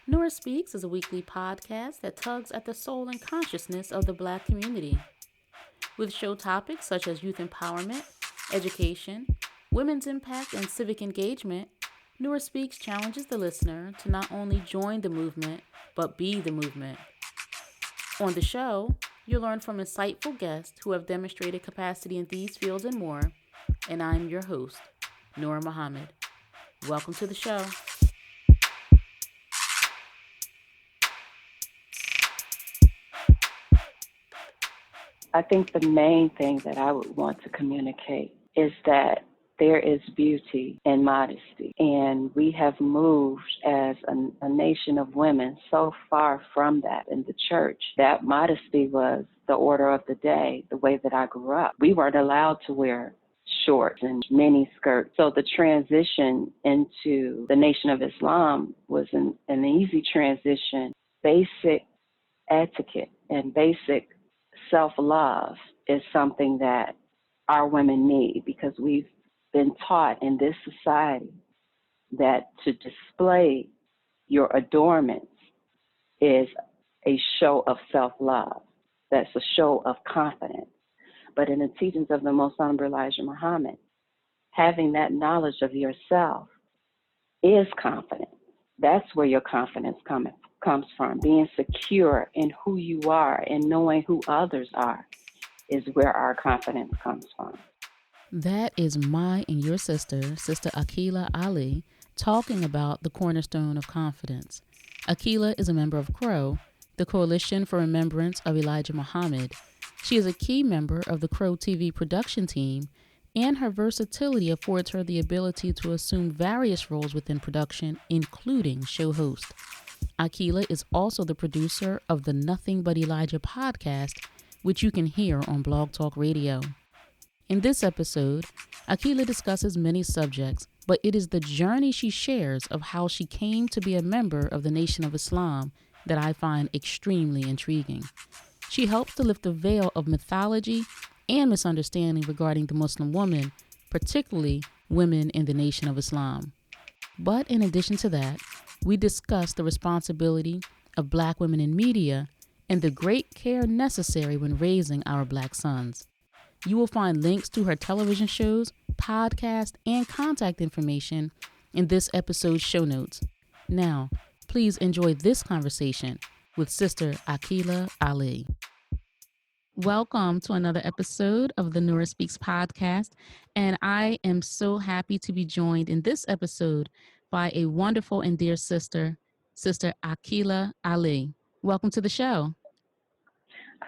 Nora Speaks is a weekly podcast that tugs at the soul and consciousness of the Black community. With show topics such as youth empowerment, education, women's impact, and civic engagement, Nora Speaks challenges the listener to not only join the movement, but be the movement. On the show, you'll learn from insightful guests who have demonstrated capacity in these fields and more, and I'm your host, Nora Muhammad. Welcome to the show. I think the main thing that I would want to communicate is that there is beauty in modesty. And we have moved as a nation of women so far from that in the church that modesty was the order of the day, the way that I grew up. We weren't allowed to wear shorts and mini skirts. So the transition into the Nation of Islam was an easy transition. Basic etiquette and basic self-love is something that our women need because we've been taught in this society that to display your adornments is a show of self-love. That's a show of confidence. But in the teachings of the Most Honorable Elijah Muhammad, having that knowledge of yourself is confidence. That's where your confidence comes from. Being secure in who you are and knowing who others are is where our confidence comes from. That is my and your sister, Sister Aquila Ali, talking about the cornerstone of confidence. Aquila is a member of CROE, the Coalition for Remembrance of Elijah Muhammad. She is a key member of the CROETV production team, and her versatility affords her the ability to assume various roles within production, including show host. Aquila is also the producer of the Nothing But Elijah podcast, which you can hear on Blog Talk Radio. In this episode, Aquila discusses many subjects, but it is the journey she shares of how she came to be a member of the Nation of Islam that I find extremely intriguing. She helps to lift the veil of mythology and misunderstanding regarding the Muslim woman, particularly women in the Nation of Islam. But in addition to that, we discuss the responsibility of Black women in media and the great care necessary when raising our Black sons. You will find links to her television shows, podcast, and contact information in this episode's show notes. Now, please enjoy this conversation with Sister Aquila Ali. Welcome to another episode of the Nora Speaks podcast, and I am so happy to be joined in this episode by a wonderful and dear sister, Sister Aquila Ali. Welcome to the show.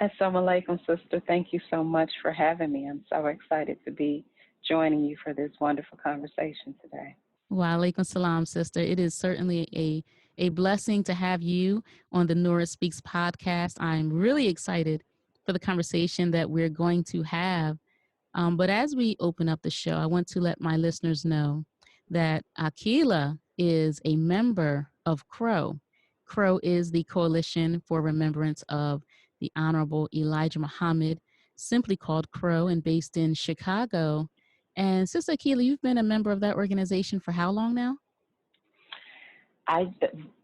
Assalamu alaikum, sister. Thank you so much for having me. I'm so excited to be joining you for this wonderful conversation today. Wa alaikum salam, sister. It is certainly a blessing to have you on the Nora Speaks podcast. I'm really excited for the conversation that we're going to have. But as we open up the show, I want to let my listeners know that Aquila is a member of CROE. CROE is the Coalition for Remembrance of the Honorable Elijah Muhammad, simply called CROE and based in Chicago. And Sister Aquila, you've been a member of that organization for how long now? I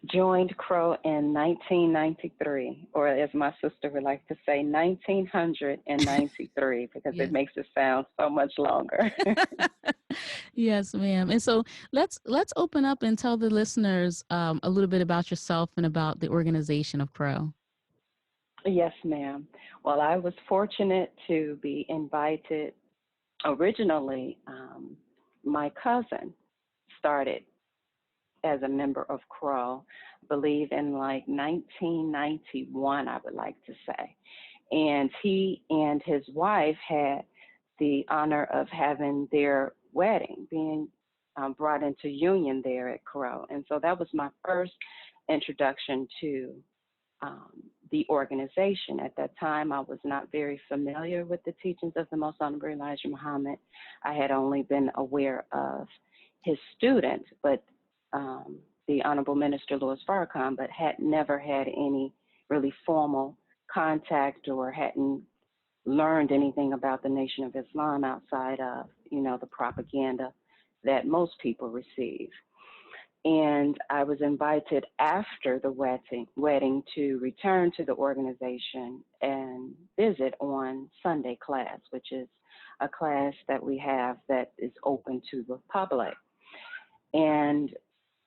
joined CROE in 1993, or as my sister would like to say, 1993, because Yes. it makes it sound so much longer. Yes, ma'am. And so let's open up and tell the listeners a little bit about yourself and about the organization of CROE. Yes, ma'am. Well, I was fortunate to be invited. Originally, my cousin started as a member of CROE, I believe in like 1991, I would like to say. And he and his wife had the honor of having their wedding being brought into union there at CROE. And so that was my first introduction to the organization. At that time, I was not very familiar with the teachings of the Most Honorable Elijah Muhammad. I had only been aware of his student, but the Honorable Minister Louis Farrakhan, but had never had any really formal contact or hadn't learned anything about the Nation of Islam outside of, the propaganda that most people receive. And I was invited after the wedding to return to the organization and visit on Sunday class, which is a class that we have that is open to the public. And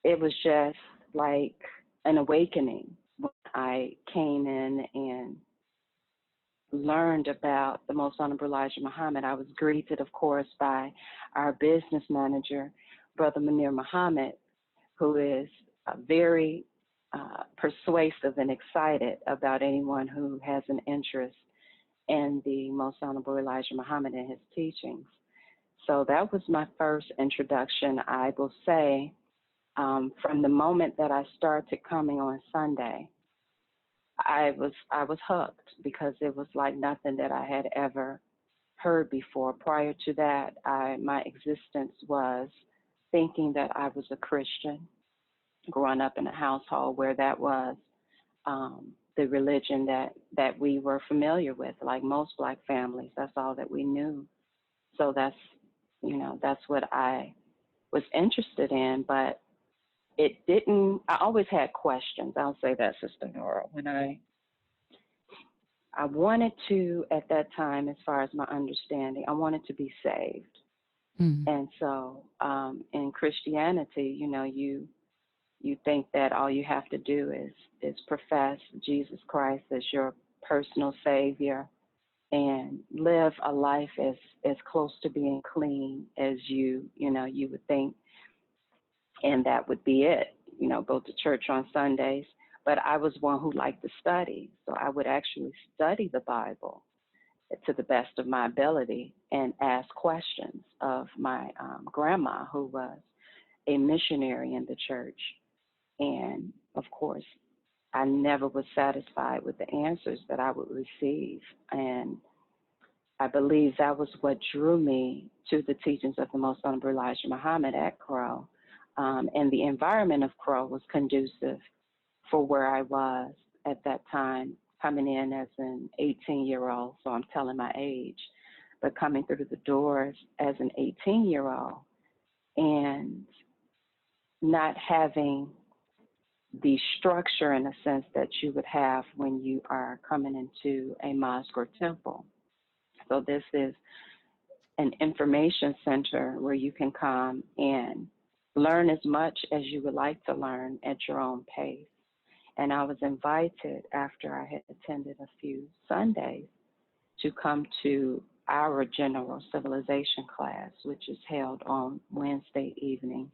it was just like an awakening when I came in and learned about the Most Honorable Elijah Muhammad. I was greeted, of course, by our business manager, Brother Munir Muhammad, who is very persuasive and excited about anyone who has an interest in the Most Honorable Elijah Muhammad and his teachings. So that was my first introduction. I will say, from the moment that I started coming on Sunday, I was hooked, because it was like nothing that I had ever heard before. Prior to that, my existence was thinking that I was a Christian, growing up in a household where that was the religion that we were familiar with. Like most Black families, that's all that we knew. So that's what I was interested in. But it didn't. I always had questions. I'll say that, Sister Nora. When I wanted to, at that time, as far as my understanding, I wanted to be saved. Mm. And so in Christianity, you think that all you have to do is profess Jesus Christ as your personal Savior and live a life as close to being clean as you would think, and that would be it. Go to church on Sundays. But I was one who liked to study, so I would actually study the Bible to the best of my ability and ask questions of my grandma, who was a missionary in the church. And of course, I never was satisfied with the answers that I would receive. And I believe that was what drew me to the teachings of the Most Honorable Elijah Muhammad at CROE. And the environment of CROE was conducive for where I was at that time, coming in as an 18-year-old, so I'm telling my age, but coming through the doors as an 18-year-old and not having the structure, in a sense, that you would have when you are coming into a mosque or temple. So this is an information center where you can come and learn as much as you would like to learn at your own pace. And I was invited, after I had attended a few Sundays, to come to our general civilization class, which is held on Wednesday evenings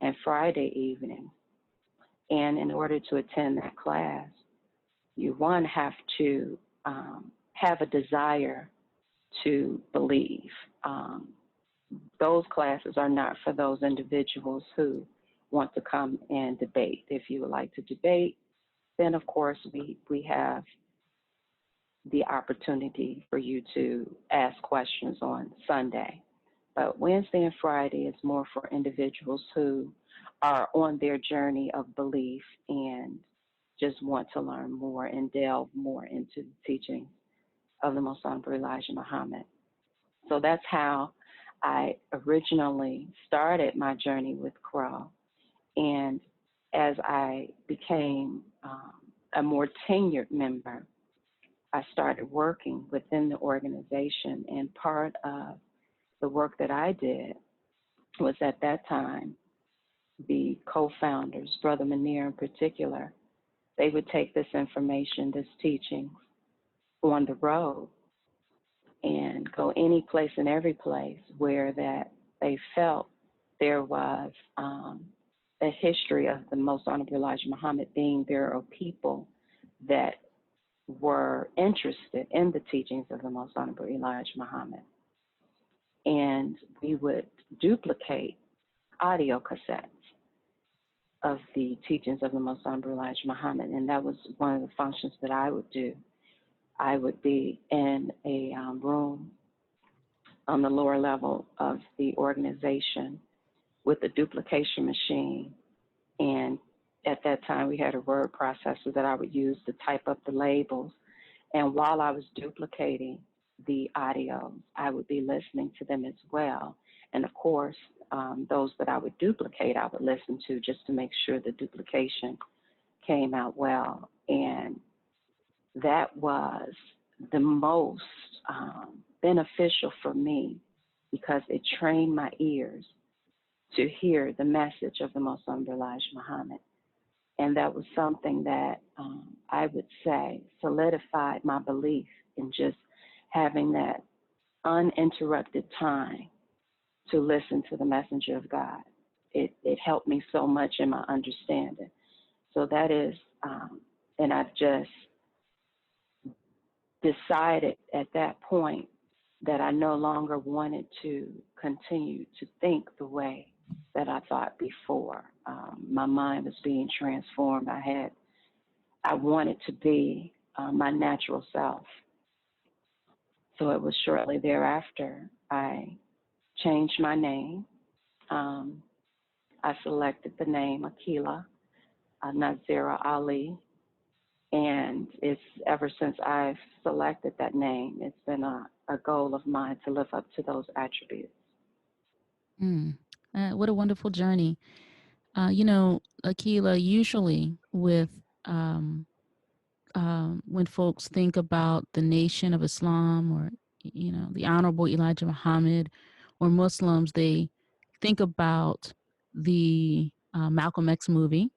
and Friday evenings. And in order to attend that class, you, one, have to have a desire to believe. Those classes are not for those individuals who want to come and debate. If you would like to debate, then of course we have the opportunity for you to ask questions on Sunday. But Wednesday and Friday is more for individuals who are on their journey of belief and just want to learn more and delve more into the teaching of the Most Honorable Elijah Muhammad. So that's how I originally started my journey with CROE. And as I became a more tenured member, I started working within the organization, and part of the work that I did was, at that time, the co-founders, Brother Munir in particular, they would take this information, this teaching, on the road and go any place and every place where that they felt there was a history of the Most Honorable Elijah Muhammad being there, or people that were interested in the teachings of the Most Honorable Elijah Muhammad. And we would duplicate audio cassettes of the teachings of the Most Honorable Elijah Muhammad, and that was one of the functions that I would do. I would be in a room on the lower level of the organization with a duplication machine, and at that time we had a word processor that I would use to type up the labels. And while I was duplicating the audios, I would be listening to them as well. And of course, those that I would duplicate, I would listen to just to make sure the duplication came out well. And that was the most beneficial for me because it trained my ears to hear the message of the Most Honorable Elijah Muhammad. And that was something that I would say solidified my belief in just having that uninterrupted time to listen to the messenger of God. It helped me so much in my understanding. So that is, and I've just decided at that point that I no longer wanted to continue to think the way that I thought before. My mind was being transformed. I wanted to be my natural self. So it was shortly thereafter I changed my name. Um, I selected the name Aquila Ali, and it's ever since I've selected that name, it's been a goal of mine to live up to those attributes. Mm. What a wonderful journey. Akila, usually when folks think about the Nation of Islam or, the Honorable Elijah Muhammad or Muslims, they think about the Malcolm X movie.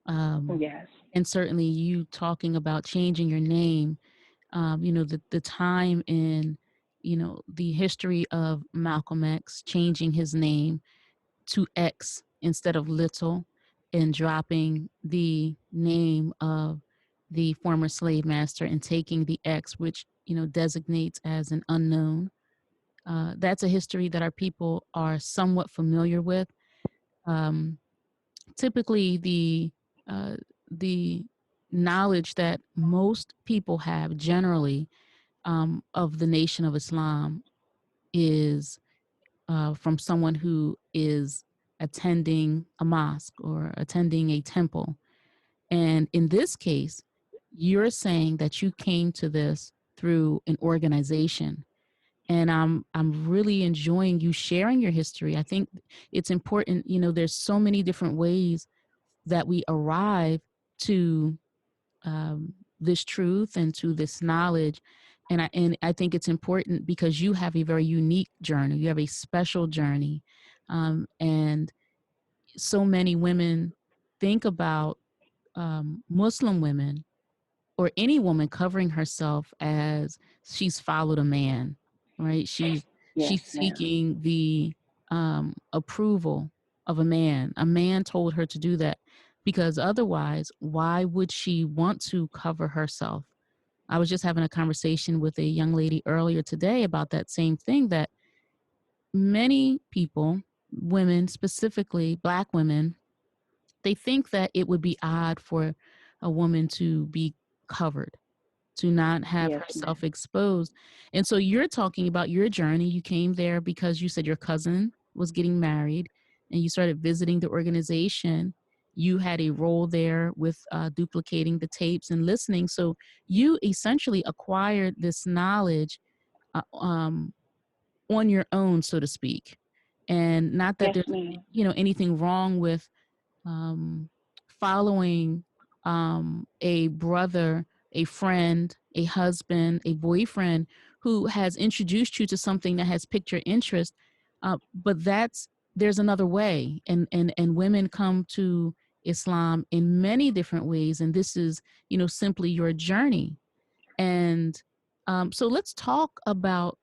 Yes. And certainly you talking about changing your name, the time in, the history of Malcolm X changing his name to X instead of Little and dropping the name of the former slave master and taking the X, which, designates as an unknown. That's a history that our people are somewhat familiar with. Um, Typically, uh, the knowledge that most people have generally of the Nation of Islam is from someone who is attending a mosque or attending a temple. And in this case, you're saying that you came to this through an organization. And I'm really enjoying you sharing your history. I think it's important, there's so many different ways that we arrive to this truth and to this knowledge. And I think it's important because you have a very unique journey. You have a special journey, and so many women think about Muslim women or any woman covering herself as she's followed a man, right? Yes, She's ma'am. seeking the approval of a man. A man told her to do that because otherwise, why would she want to cover herself? I was just having a conversation with a young lady earlier today about that same thing, that many people, women, specifically Black women, they think that it would be odd for a woman to be covered, to not have Yes, herself ma'am. exposed. And so you're talking about your journey. You came there because you said your cousin was getting married and you started visiting the organization. You had a role there with duplicating the tapes and listening. So you essentially acquired this knowledge uh, um, on your own, so to speak. And not that Yes, there's, ma'am. anything wrong with um, following a brother, a friend, a husband, a boyfriend who has introduced you to something that has piqued your interest. But there's another way, and women come to Islam in many different ways, and this is, simply your journey. And so let's talk about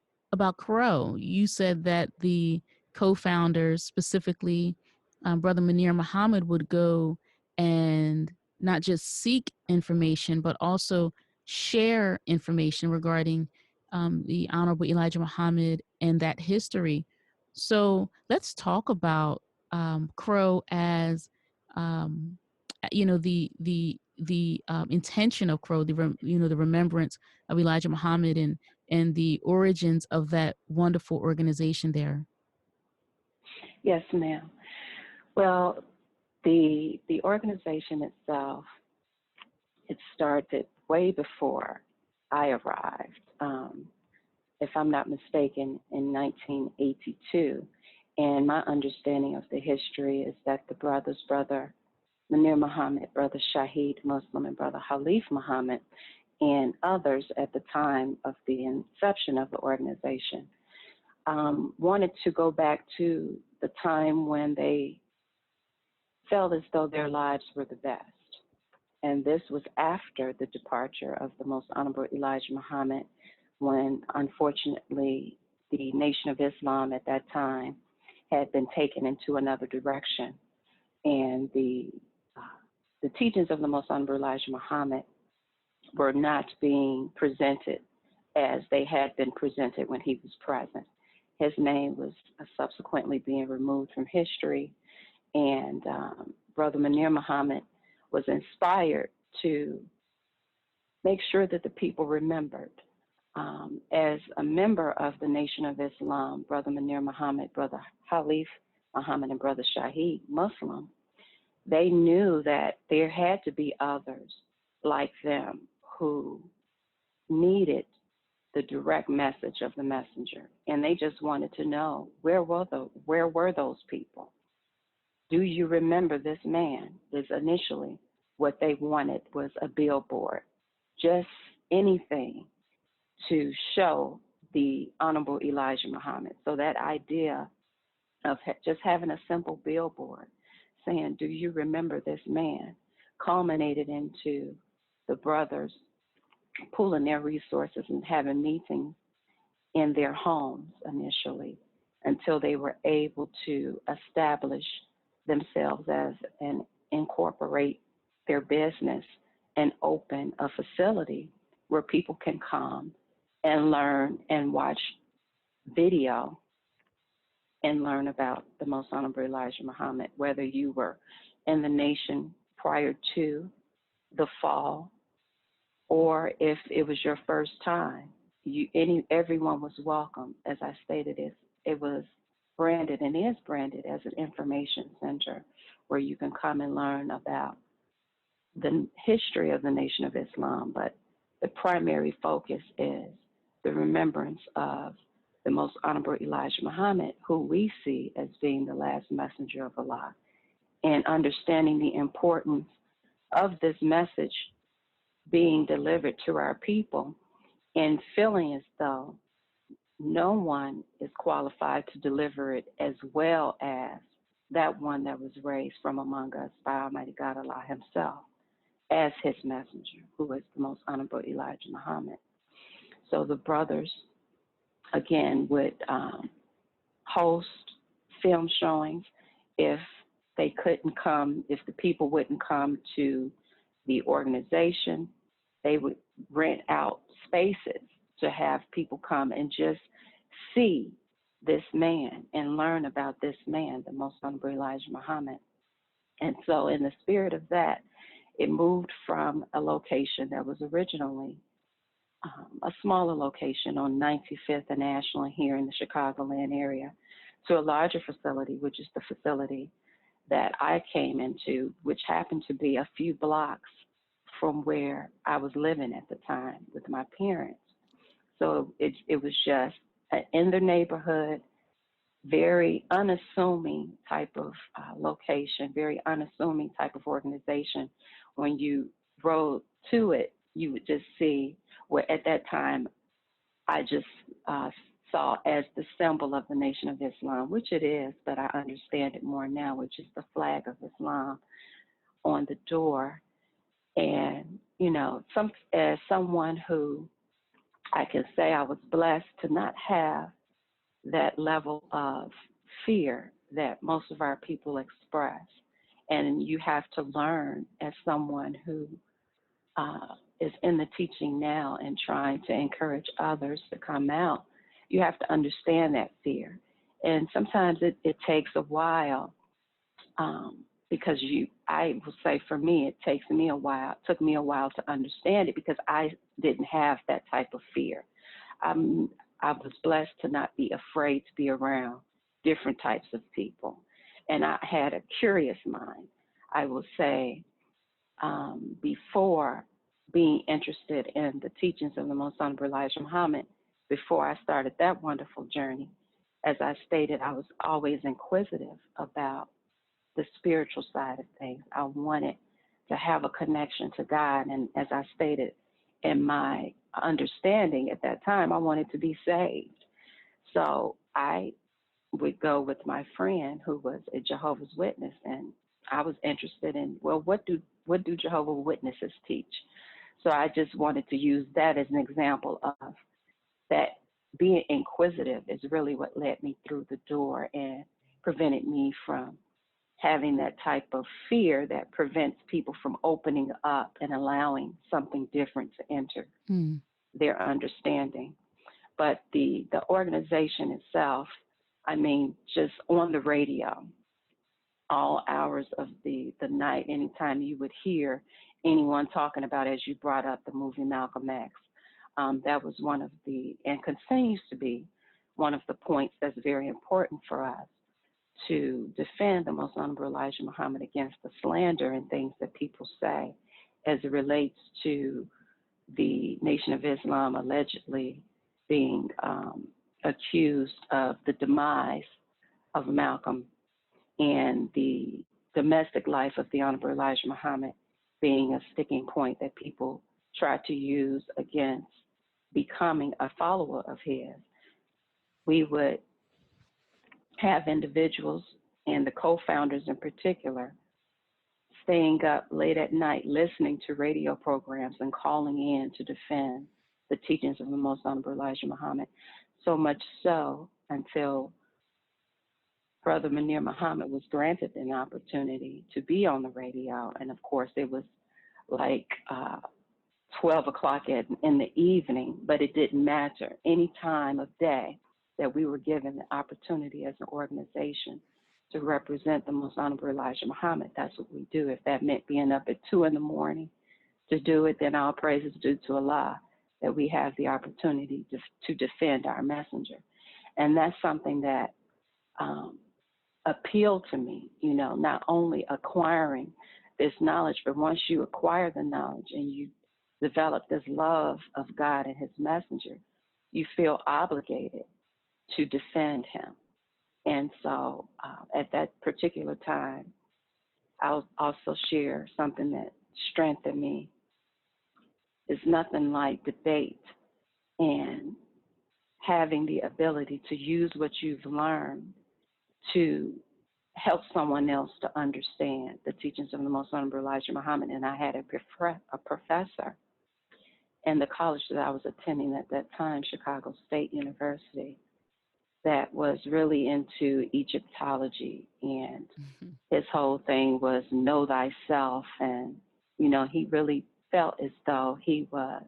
CROE. You said that the co-founders, specifically Brother Munir Muhammad, would go and not just seek information, but also share information regarding the Honorable Elijah Muhammad and that history. So let's talk about CROE as um, the intention of CROE, the remembrance of Elijah Muhammad and the origins of that wonderful organization there. Yes, ma'am. Well, the organization itself, it started way before I arrived. If I'm not mistaken, in 1982, And my understanding of the history is that the brothers, Brother Munir Muhammad, Brother Shahid Muslim, and Brother Khalif Muhammad, and others at the time of the inception of the organization, wanted to go back to the time when they felt as though their lives were the best. And this was after the departure of the Most Honorable Elijah Muhammad, when unfortunately the Nation of Islam at that time had been taken into another direction. And the teachings of the Most Honorable Elijah Muhammad were not being presented as they had been presented when he was present. His name was subsequently being removed from history, and Brother Munir Muhammad was inspired to make sure that the people remembered. As a member of the Nation of Islam, Brother Munir Muhammad, Brother Khalif Muhammad, and Brother Shahid Muslim, they knew that there had to be others like them who needed the direct message of the messenger. And they just wanted to know, where were those people? Do you remember this man? Is initially what they wanted was a billboard, just anything to show the Honorable Elijah Muhammad. So that idea of just having a simple billboard saying, do you remember this man, culminated into the brothers pooling their resources and having meetings in their homes initially until they were able to establish themselves as and incorporate their business and open a facility where people can come and learn and watch video and learn about the Most Honorable Elijah Muhammad, whether you were in the nation prior to the fall or if it was your first time. Everyone was welcome. As I stated, it was branded and is branded as an information center where you can come and learn about the history of the Nation of Islam, but the primary focus is the remembrance of the Most Honorable Elijah Muhammad, who we see as being the last messenger of Allah, and understanding the importance of this message being delivered to our people and feeling as though no one is qualified to deliver it as well as that one that was raised from among us by Almighty God Allah himself as his messenger, who is the Most Honorable Elijah Muhammad. So the brothers, again, would host film showings if they couldn't come, if the people wouldn't come to the organization. They would rent out spaces to have people come and just see this man and learn about this man, the Most Honorable Elijah Muhammad. And so in the spirit of that, it moved from a location that was originally a smaller location on 95th and Ashland here in the Chicagoland area to a larger facility, which is the facility that I came into, which happened to be a few blocks from where I was living at the time with my parents. So it was just in the neighborhood, very unassuming type of location, very unassuming type of organization. When you rode to it, you would just see what at that time I just saw as the symbol of the Nation of Islam, which it is, but I understand it more now, which is the flag of Islam on the door. And, you know, as someone who I can say I was blessed to not have that level of fear that most of our people express. And you have to learn as someone who is in the teaching now and trying to encourage others to come out, you have to understand that fear. And sometimes it takes a while because I will say for me, it took me a while to understand it because I didn't have that type of fear. I was blessed to not be afraid to be around different types of people. And I had a curious mind, I will say, before being interested in the teachings of the Most Honorable Elijah Muhammad, before I started that wonderful journey, as I stated, I was always inquisitive about the spiritual side of things. I wanted to have a connection to God. And as I stated in my understanding at that time, I wanted to be saved. So I would go with my friend who was a Jehovah's Witness, and I was interested in, well, what do Jehovah's Witnesses teach? So I just wanted to use that as an example of that. Being inquisitive is really what led me through the door and prevented me from having that type of fear that prevents people from opening up and allowing something different to enter their understanding. But the organization itself, I mean, just on the radio, all hours of the night, anytime you would hear anyone talking about, as you brought up, the movie Malcolm X, that was one of the, and continues to be, one of the points that's very important for us to defend the Most Honorable Elijah Muhammad against the slander and things that people say as it relates to the Nation of Islam allegedly being accused of the demise of Malcolm and the domestic life of the Honorable Elijah Muhammad being a sticking point that people try to use against becoming a follower of his. We would have individuals, and the co-founders in particular, staying up late at night listening to radio programs and calling in to defend the teachings of the Most Honorable Elijah Muhammad, so much so until Brother Munir Muhammad was granted an opportunity to be on the radio. And of course, it was like 12 o'clock in the evening, but it didn't matter. Any time of day that we were given the opportunity as an organization to represent the Most Honorable Elijah Muhammad, that's what we do. If that meant being up at 2 in the morning to do it, then all praise is due to Allah that we have the opportunity to defend our messenger. And that's something that appealed to me, you know, not only acquiring this knowledge, but once you acquire the knowledge and you develop this love of God and his messenger, you feel obligated to defend him. And so at that particular time, I'll also share something that strengthened me. It's nothing like debate and having the ability to use what you've learned to help someone else to understand the teachings of the Most Honorable Elijah Muhammad. And I had a professor in the college that I was attending at that time, Chicago State University, that was really into Egyptology. And his whole thing was know thyself. And, you know, he really felt as though he was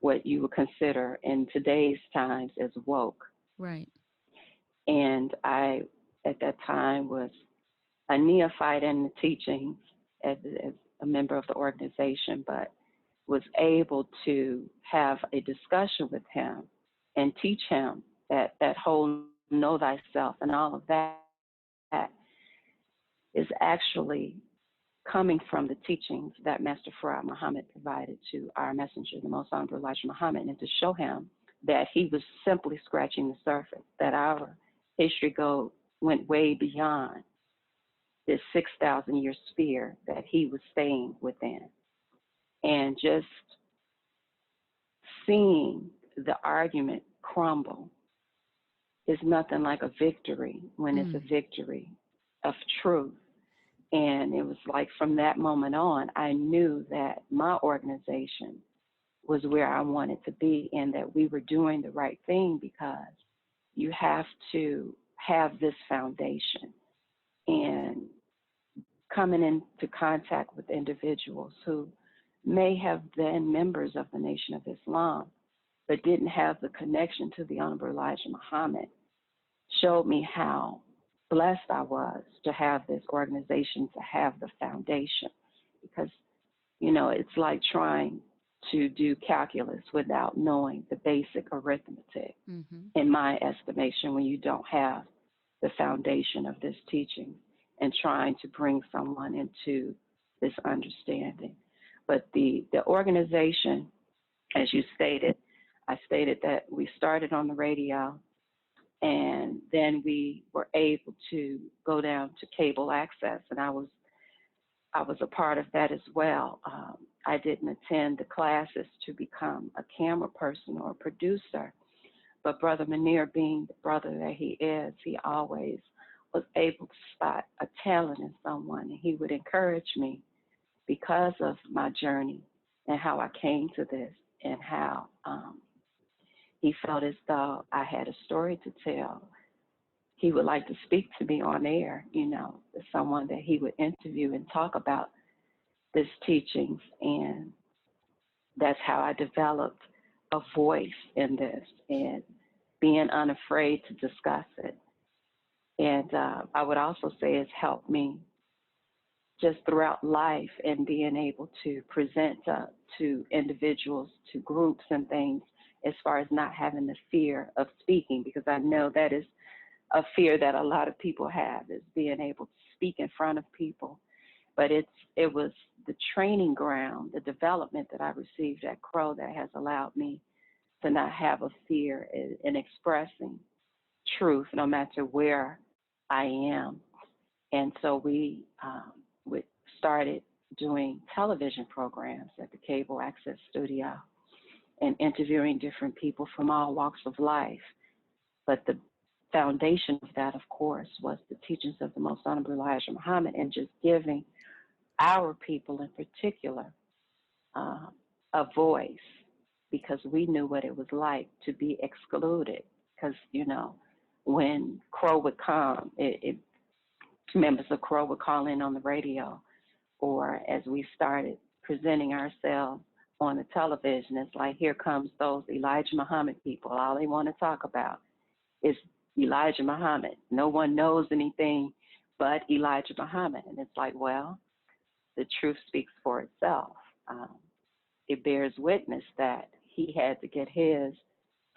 what you would consider in today's times as woke. Right. And I, at that time, was a neophyte in the teachings as a member of the organization, but was able to have a discussion with him and teach him that whole know thyself and all of that is actually coming from the teachings that Master Farad Muhammad provided to our messenger, the Most Honorable Elijah Muhammad, and to show him that he was simply scratching the surface, that our history went way beyond this 6,000-year sphere that he was staying within. And just seeing the argument crumble is nothing like a victory when it's a victory of truth. And it was like from that moment on, I knew that my organization was where I wanted to be and that we were doing the right thing, because you have to have this foundation. And coming into contact with individuals who may have been members of the Nation of Islam, but didn't have the connection to the Honorable Elijah Muhammad, showed me how blessed I was to have this organization, to have the foundation. Because, you know, it's like trying to do calculus without knowing the basic arithmetic, in my estimation, when you don't have the foundation of this teaching and trying to bring someone into this understanding. But the organization, as you stated, I stated that we started on the radio And then we were able to go down to cable access, and I was a part of that as well. I didn't attend the classes to become a camera person or a producer, but Brother Munir, being the brother that he is, he always was able to spot a talent in someone, and he would encourage me because of my journey and how I came to this, and how he felt as though I had a story to tell. He would like to speak to me on air, as someone that he would interview and talk about this teachings. And that's how I developed a voice in this, and being unafraid to discuss it. And I would also say it's helped me just throughout life, and being able to present to individuals, to groups and things, as far as not having the fear of speaking, because I know that is a fear that a lot of people have, is being able to speak in front of people. But it was the training ground, the development that I received at CROE that has allowed me to not have a fear in expressing truth, no matter where I am. And so we started doing television programs at the Cable Access Studio and interviewing different people from all walks of life. But the foundation of that, of course, was the teachings of the Most Honorable Elijah Muhammad, and just giving our people in particular a voice, because we knew what it was like to be excluded. Because, when CROE would come, members of CROE would call in on the radio, or as we started presenting ourselves on the television, it's like, here comes those Elijah Muhammad people. All they want to talk about is Elijah Muhammad. No one knows anything but Elijah Muhammad. And it's like, well, the truth speaks for itself. It bears witness that he had to get his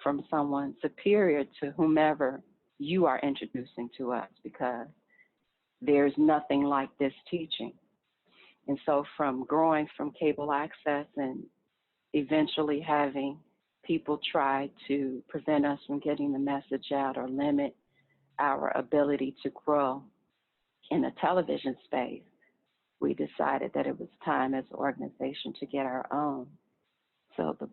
from someone superior to whomever you are introducing to us, because there's nothing like this teaching. And so from growing from cable access and eventually having people try to prevent us from getting the message out or limit our ability to grow in the television space, we decided that it was time as an organization to get our own. So the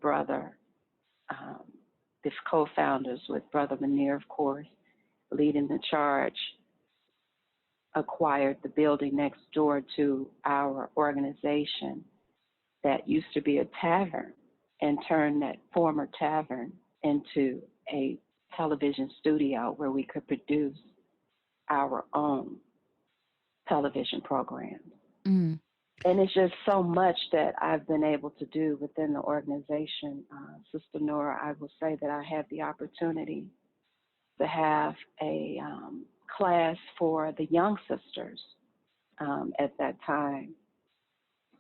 co-founders, with Brother Munir, of course, leading the charge, acquired the building next door to our organization that used to be a tavern, and turned that former tavern into a television studio where we could produce our own television programs. Mm. And it's just so much that I've been able to do within the organization. Sister Nora, I will say that I had the opportunity to have a class for the young sisters. At that time,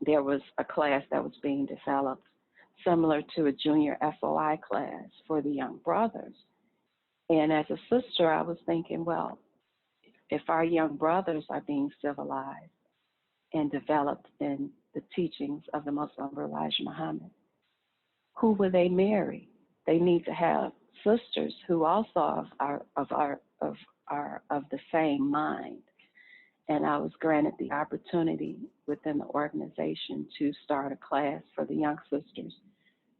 there was a class that was being developed similar to a junior FOI class for the young brothers. And as a sister, I was thinking, well, if our young brothers are being civilized and developed in the teachings of the Most Honorable Elijah Muhammad, who will they marry? They need to have sisters who also are of the same mind. And I was granted the opportunity within the organization to start a class for the young sisters.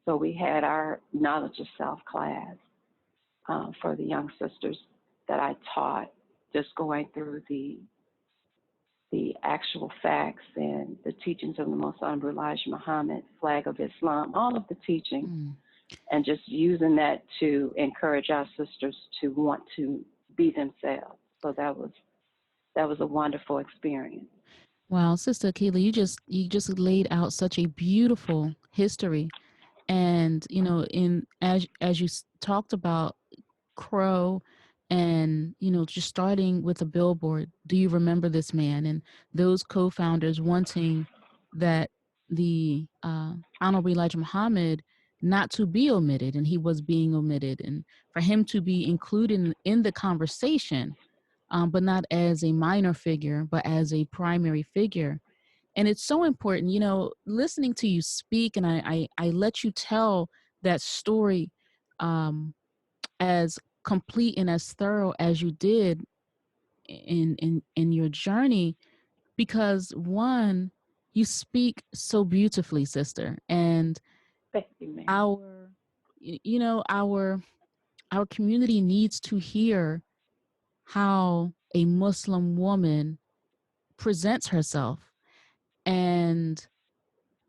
So we had our Knowledge of Self class for the young sisters that I taught, just going through the actual facts and the teachings of the Most Honorable Elijah Muhammad, flag of Islam, all of the teachings, and just using that to encourage our sisters to want to be themselves. So that was a wonderful experience. Wow, Sister Aquila, you just laid out such a beautiful history, and as you talked about CROE, and just starting with a billboard, do you remember this man, and those co-founders wanting that the Honorable Elijah Muhammad not to be omitted, and he was being omitted, and for him to be included in the conversation, but not as a minor figure, but as a primary figure. And it's so important, listening to you speak, and I let you tell that story as complete and as thorough as you did in your journey, because one, you speak so beautifully, sister, and Thank you, ma'am. our our community needs to hear how a Muslim woman presents herself. And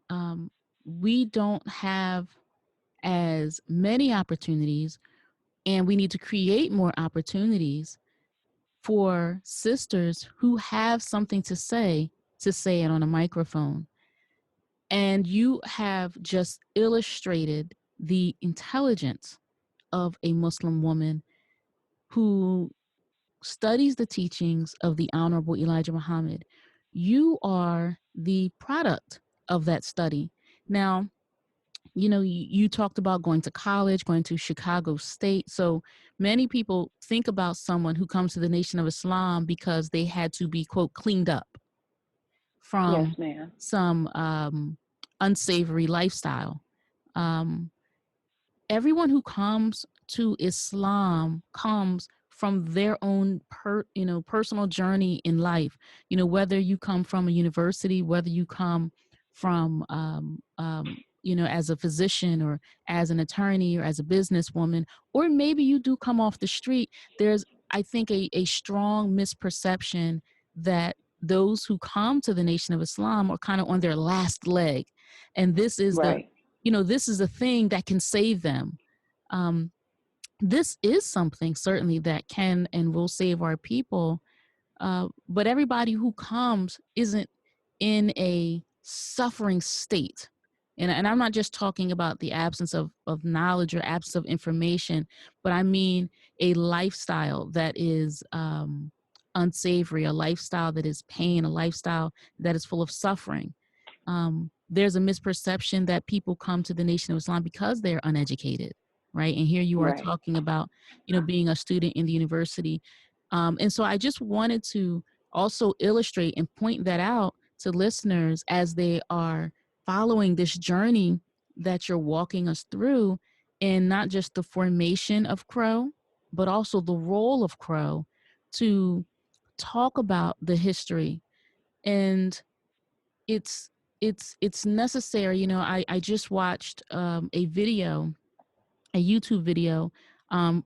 um, we don't have as many opportunities, and we need to create more opportunities for sisters who have something to say it on a microphone. And you have just illustrated the intelligence of a Muslim woman who studies the teachings of the Honorable Elijah Muhammad. You are the product of that study. Now, you talked about going to college, going to Chicago State. So many people think about someone who comes to the Nation of Islam because they had to be, quote, cleaned up Yes, from ma'am. some unsavory lifestyle. Um, Everyone who comes to Islam comes from their own personal journey in life. Whether you come from a university, whether you come from as a physician or as an attorney or as a businesswoman, or maybe you do come off the street. There's, I think, a strong misperception that those who come to the Nation of Islam are kind of on their last leg, and this is the Right. this is a thing that can save them. Um, this is something certainly that can and will save our people. But everybody who comes isn't in a suffering state. And I'm not just talking about the absence of knowledge or absence of information, but I mean a lifestyle that is unsavory, a lifestyle that is pain, a lifestyle that is full of suffering. There's a misperception that people come to the Nation of Islam because they're uneducated, right? And here you are Right. talking about, being a student in the university. And so I just wanted to also illustrate and point that out to listeners as they are following this journey that you're walking us through, in not just the formation of CROE, but also the role of CROE, to talk about the history. And it's it's necessary. I just watched a YouTube video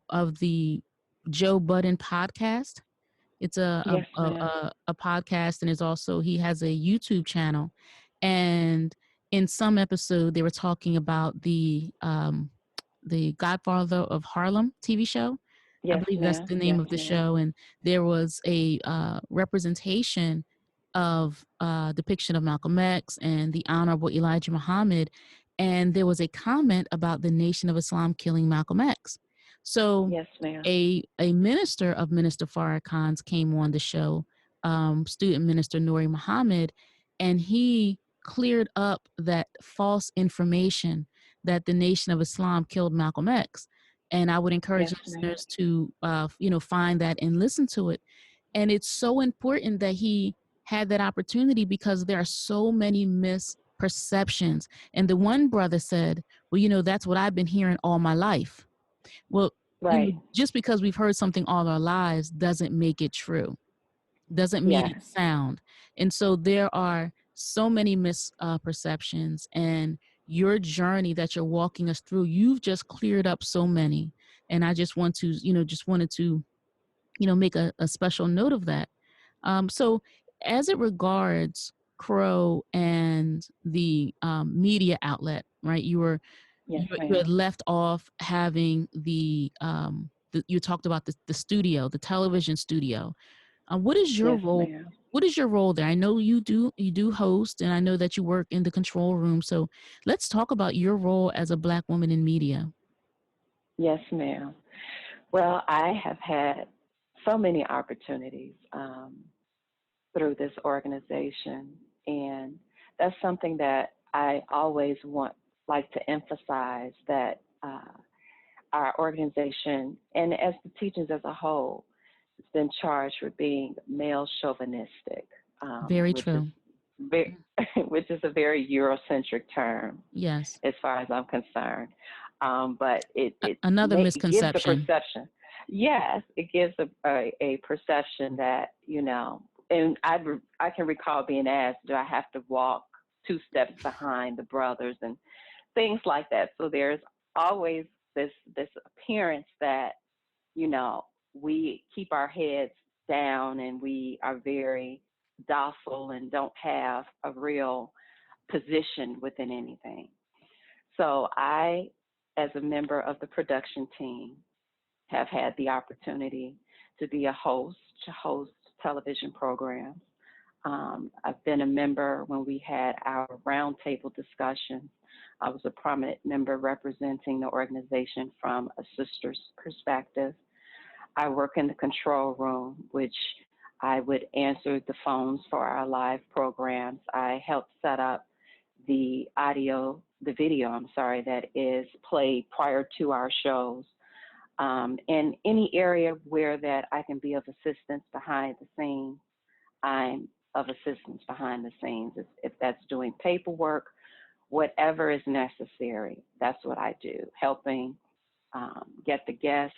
of the Joe Budden podcast. It's Yes, ma'am. a podcast, and he has a YouTube channel. And in some episode, they were talking about the Godfather of Harlem TV show. I Yes, believe that's ma'am. the name Yes, of the ma'am. show, and there was a representation of depiction of Malcolm X and the Honorable Elijah Muhammad, and there was a comment about the Nation of Islam killing Malcolm X. So Yes, ma'am. a minister of Minister Farrakhan's came on the show, student minister Nuri Muhammad, and he cleared up that false information that the Nation of Islam killed Malcolm X. And I would encourage Yes, ma'am. listeners to, find that and listen to it. And it's so important that he had that opportunity because there are so many misperceptions. And the one brother said, well, that's what I've been hearing all my life. Well, Right. just because we've heard something all our lives doesn't make it true, doesn't mean Yes. it's sound. And so there are so many misperceptions, and your journey that you're walking us through, you've just cleared up so many. And I just want to, just wanted to, make a special note of that. So as it regards CROE and the media outlet, right? Yes, You had ma'am. left off having you talked about the studio, the television studio. What is your Yes, role? ma'am. What is your role there? I know you do host, and I know that you work in the control room. So let's talk about your role as a Black woman in media. Yes, ma'am. Well, I have had so many opportunities through this organization, and that's something that I always like to emphasize, that our organization, and as the teachings as a whole, has been charged with being male chauvinistic, Very which is true. very, which is a very Eurocentric term Yes. as far as I'm concerned. But it Another gives the misconception. perception. Yes, it gives a perception that, and I can recall being asked, do I have to walk two steps behind the brothers and things like that. So there's always this appearance that, you know, we keep our heads down and we are very docile and don't have a real position within anything. So I, as a member of the production team, have had the opportunity to be a host, to host television programs. I've been a member when we had our roundtable discussions. I was a prominent member representing the organization from a sister's perspective. I work in the control room, which I would answer the phones for our live programs. I helped set up the video, I'm sorry, that is played prior to our shows. And any area where that I can be of assistance behind the scenes, I'm of assistance behind the scenes. If that's doing paperwork, whatever is necessary, that's what I do. Helping get the guest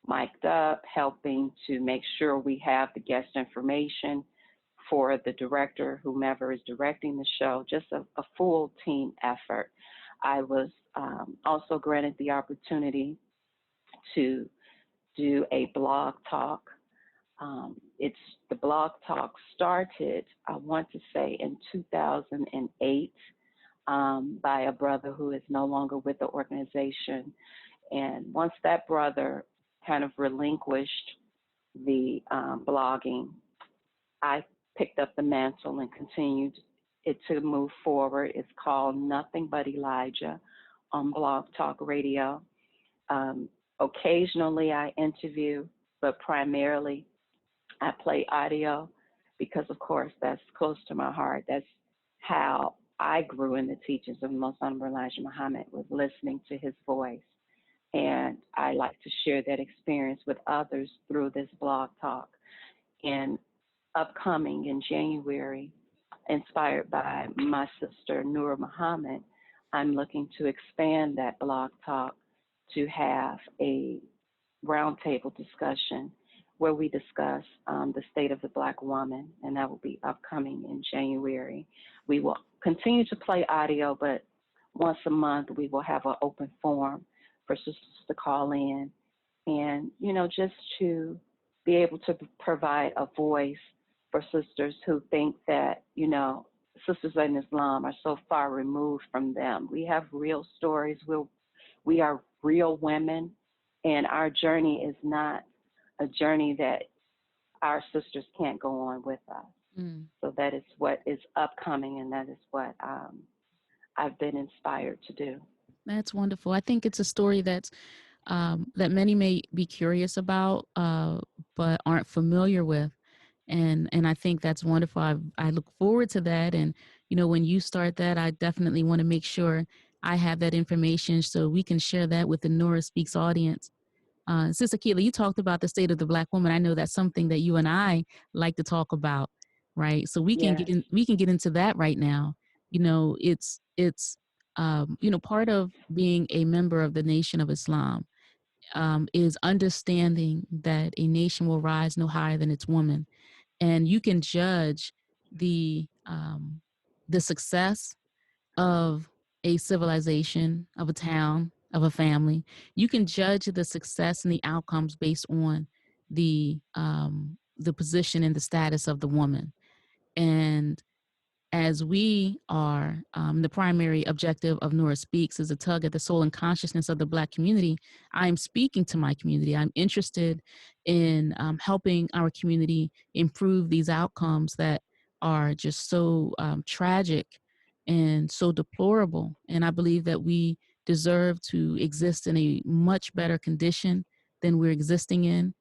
mic'd up, helping to make sure we have the guest information for the director, whomever is directing the show, just a full team effort. I was also granted the opportunity to do a blog talk. It's the blog talk started, I want to say, in 2008 by a brother who is no longer with the organization. And once that brother kind of relinquished the blogging, I picked up the mantle and continued it to move forward. It's called Nothing But Elijah on Blog Talk Radio. Occasionally I interview, but primarily I play audio because, of course, that's close to my heart. That's how I grew in the teachings of Most Honorable Elijah Muhammad, was listening to his voice. And I like to share that experience with others through this blog talk. And upcoming in January, inspired by my sister, Noor Muhammad, I'm looking to expand that blog talk to have a roundtable discussion where we discuss the state of the Black woman, and that will be upcoming in January. We will continue to play audio, but once a month we will have an open forum for sisters to call in and, just to be able to provide a voice for sisters who think that, sisters in Islam are so far removed from them. We have real stories. We are real women, and our journey is not a journey that our sisters can't go on with us. So that is what is upcoming, and that is what I've been inspired to do. That's wonderful. I think it's a story that's that many may be curious about, but aren't familiar with. And I think that's wonderful. I look forward to that. And, when you start that, I definitely want to make sure I have that information so we can share that with the Nora Speaks audience. Sister Aquila, you talked about the state of the Black woman. I know that's something that you and I like to talk about, right? So we can Yes. we can get into that right now. It's part of being a member of the Nation of Islam is understanding that a nation will rise no higher than its woman, and you can judge the success of a civilization, of a town, of a family. You can judge the success and the outcomes based on the position and the status of the woman. And as we are, the primary objective of Nora Speaks is a tug at the soul and consciousness of the Black community. I'm speaking to my community. I'm interested in helping our community improve these outcomes that are just so tragic and so deplorable. And I believe that we deserve to exist in a much better condition than we're existing in.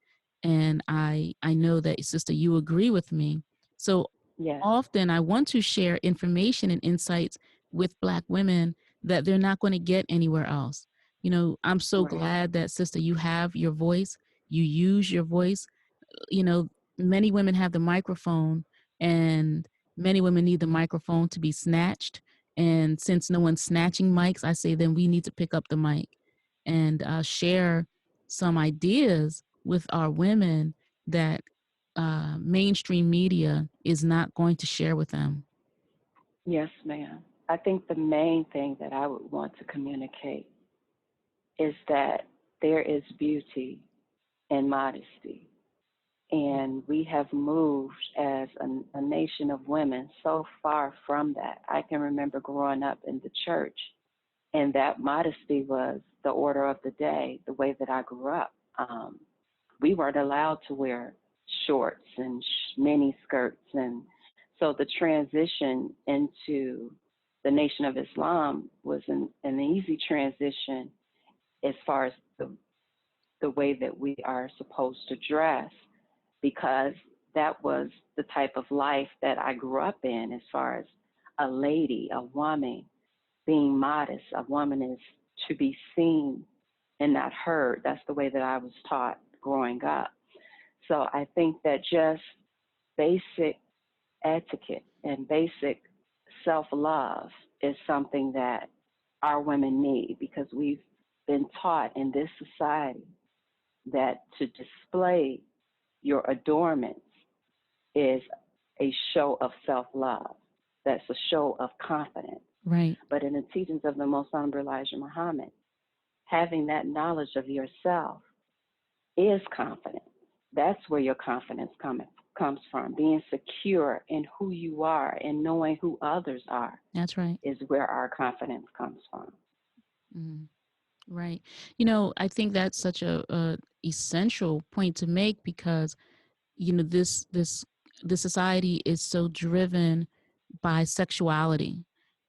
And I know that, sister, you agree with me. So Yes. often I want to share information and insights with Black women that they're not going to get anywhere else. I'm so Right. glad that, sister, you have your voice, you use your voice. Many women have the microphone, and many women need the microphone to be snatched. And since no one's snatching mics, I say then we need to pick up the mic and share some ideas with our women that mainstream media is not going to share with them? Yes, ma'am. I think the main thing that I would want to communicate is that there is beauty in modesty. And we have moved as a nation of women so far from that. I can remember growing up in the church, and that modesty was the order of the day, the way that I grew up. We weren't allowed to wear shorts and mini skirts. And so the transition into the Nation of Islam was an easy transition as far as the way that we are supposed to dress, because that was the type of life that I grew up in as far as a lady, a woman being modest. A woman is to be seen and not heard. That's the way that I was taught growing up. So I think that just basic etiquette and basic self-love is something that our women need, because we've been taught in this society that to display your adornments is a show of self-love. That's a show of confidence. Right. But in the teachings of the Most Honorable Elijah Muhammad, having that knowledge of yourself is confidence. That's where your confidence comes from. Being secure in who you are and knowing who others are. That's right. Is where our confidence comes from. Mm, right. I think that's such a essential point to make, because this society is so driven by sexuality,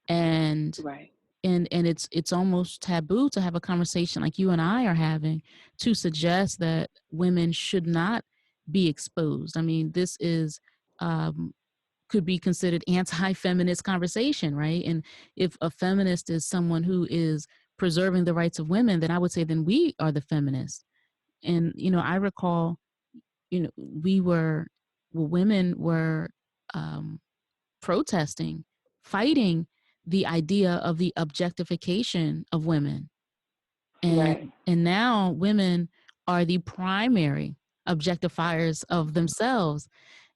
and Right. it's almost taboo to have a conversation like you and I are having, to suggest that women should not be exposed. I mean, this is um, could be considered anti-feminist conversation, right? And if a feminist is someone who is preserving the rights of women, then I would say then we are the feminists. And I recall, women were um, protesting, fighting the idea of the objectification of women. And Right. and now women are the primary objectifiers of themselves,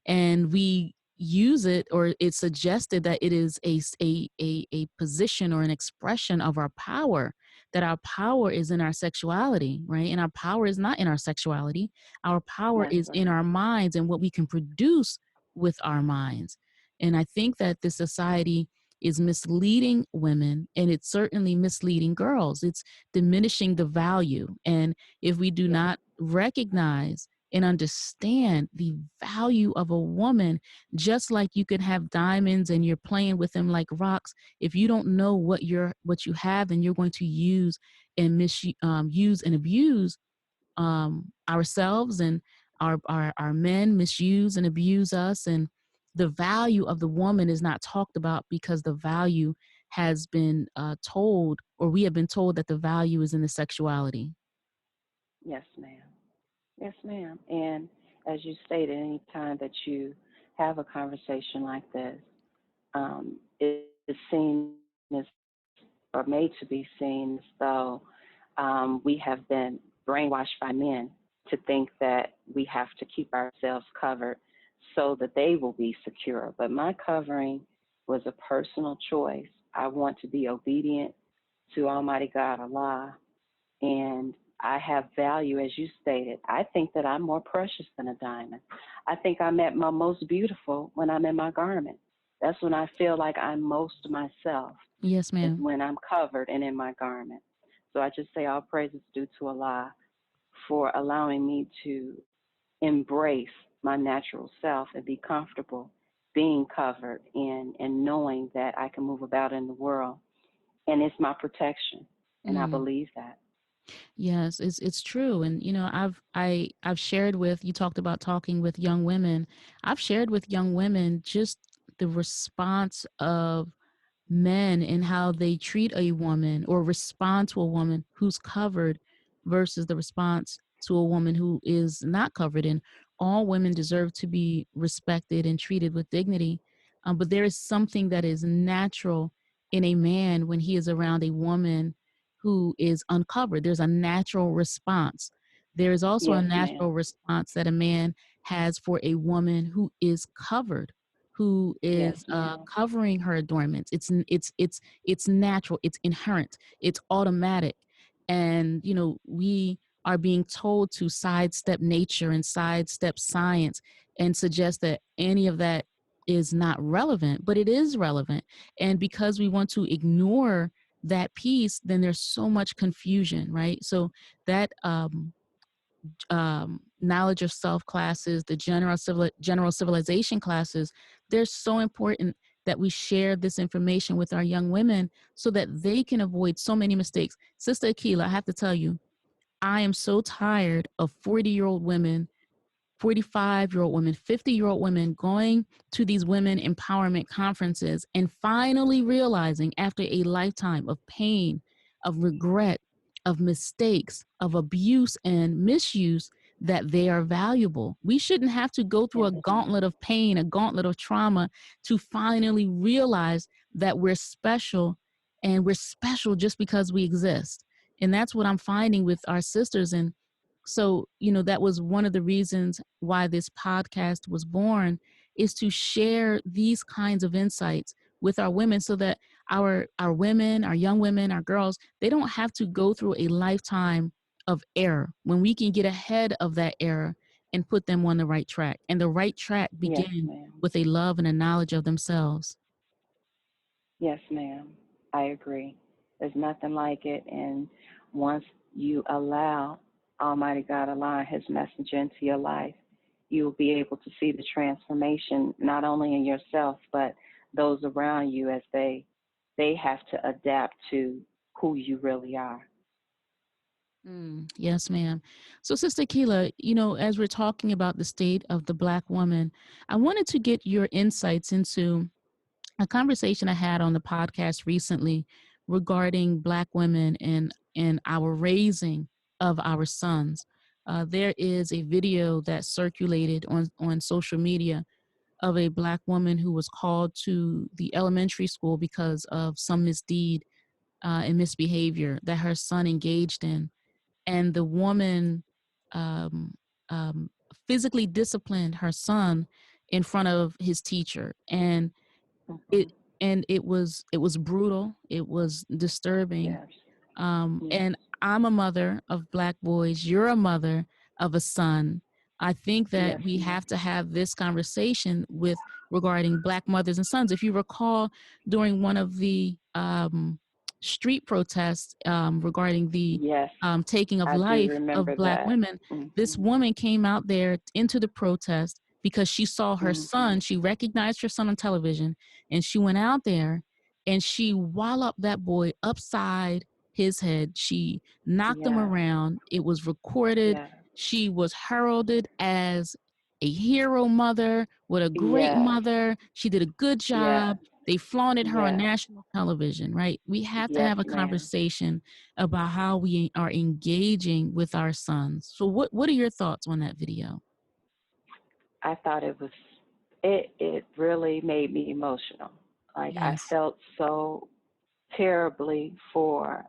and we use it, or it's suggested that it is a position or an expression of our power, that our power is in our sexuality, right? And our power is not in our sexuality. Our power That's is in right. our minds and what we can produce with our minds. And I think that this society is misleading women, and it's certainly misleading girls. It's diminishing the value. And if we do Yes. not recognize and understand the value of a woman, just like you can have diamonds and you're playing with them like rocks, if you don't know what you have, then you're going to use and use and abuse ourselves, and our men misuse and abuse us. And the value of the woman is not talked about, because the value has been told, or we have been told that the value is in the sexuality. Yes, ma'am. Yes, ma'am. And as you stated, any time that you have a conversation like this, it is seen as, or made to be seen as though we have been brainwashed by men to think that we have to keep ourselves covered so that they will be secure. But my covering was a personal choice. I want to be obedient to Almighty God, Allah, and I have value, as you stated. I think that I'm more precious than a diamond. I think I'm at my most beautiful when I'm in my garment. That's when I feel like I'm most myself, Yes, is ma'am. when I'm covered and in my garment. So I just say all praises due to Allah for allowing me to embrace my natural self and be comfortable being covered and knowing that I can move about in the world. And it's my protection. And I Mm. believe that. Yes, it's true. And I've shared with you, talked about talking with young women. I've shared with young women just the response of men and how they treat a woman or respond to a woman who's covered versus the response to a woman who is not covered. And all women deserve to be respected and treated with dignity. But there is something that is natural in a man when he is around a woman who is uncovered. There's a natural response There is also a Yes, natural ma'am. response that a man has for a woman who is covered, who Yes, is ma'am. covering her adornments. It's natural. It's inherent. It's automatic. And we are being told to sidestep nature and sidestep science and suggest that any of that is not relevant, but it is relevant. And because we want to ignore that piece, then there's so much confusion, right? So that knowledge of self classes, the general civilization classes, they're so important that we share this information with our young women so that they can avoid so many mistakes. Sister Aquila, I have to tell you, I am so tired of 40-year-old women, 45-year-old women, 50-year-old women going to these women empowerment conferences and finally realizing after a lifetime of pain, of regret, of mistakes, of abuse and misuse that they are valuable. We shouldn't have to go through Yes, a ma'am. gauntlet of pain, a gauntlet of trauma to finally realize that we're special, and we're special just because we exist. And that's what I'm finding with our sisters. And so, that was one of the reasons why this podcast was born, is to share these kinds of insights with our women so that our women, our young women, our girls, they don't have to go through a lifetime of error when we can get ahead of that error and put them on the right track. And the right track Yes, begins ma'am. with a love and a knowledge of themselves. Yes, ma'am. I agree. There's nothing like it. And once you allow Almighty God align His messenger into your life, you will be able to see the transformation not only in yourself but those around you as they have to adapt to who you really are. Yes, ma'am. So, Sister Keela, as we're talking about the state of the Black woman, I wanted to get your insights into a conversation I had on the podcast recently regarding Black women and our raising of our sons. There is a video that circulated on social media of a Black woman who was called to the elementary school because of some misdeed and misbehavior that her son engaged in, and the woman um, um, physically disciplined her son in front of his teacher, and Hmm. it it was brutal. It was disturbing. Yes, And yes, I'm a mother of Black boys. You're a mother of a son. I think that yes, we ma'am. have to have this conversation with regarding Black mothers and sons. If you recall, during one of the street protests regarding the Yes, taking of I do life of remember Black that. women, this Hmm. woman came out there into the protest because she saw her Hmm. son. She recognized her son on television, and she went out there and she walloped that boy upside his head. She knocked him Yes, around. It was recorded. yes, She was heralded as a hero mother, what a great yes, mother. She did a good yes, job. They flaunted her on yes, national television, right? We have to yes, have a ma'am. conversation about how we are engaging with our sons. So what are your thoughts on that video? I thought it really made me emotional. Like I Yes. felt so terribly for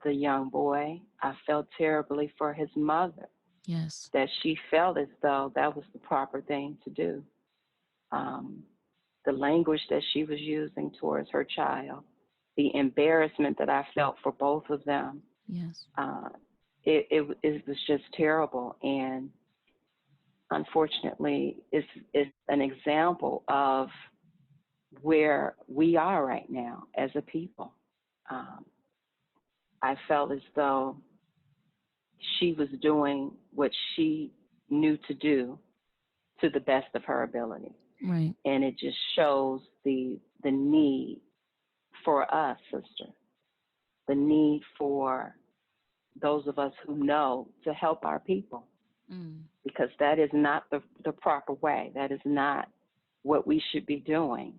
the young boy. I felt terribly for his mother, Yes. that she felt as though that was the proper thing to do. Um, the language that she was using towards her child, the embarrassment that I felt for both of them, Yes. uh, it was just terrible. And unfortunately, it's an example of where we are right now as a people. Um, I felt as though she was doing what she knew to do to the best of her ability. Right. And it just shows the need for us, sister, the need for those of us who know to help our people, Mm. because that is not the proper way. That is not what we should be doing.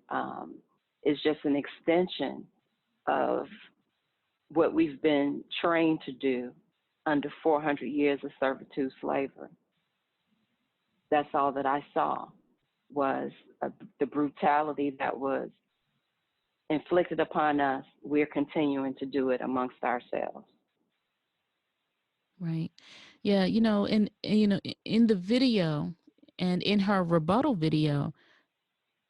It's just an extension of what we've been trained to do under 400 years of servitude slavery. That's all that I saw was the brutality that was inflicted upon us. We're continuing to do it amongst ourselves. Right. Yeah. In the video and in her rebuttal video,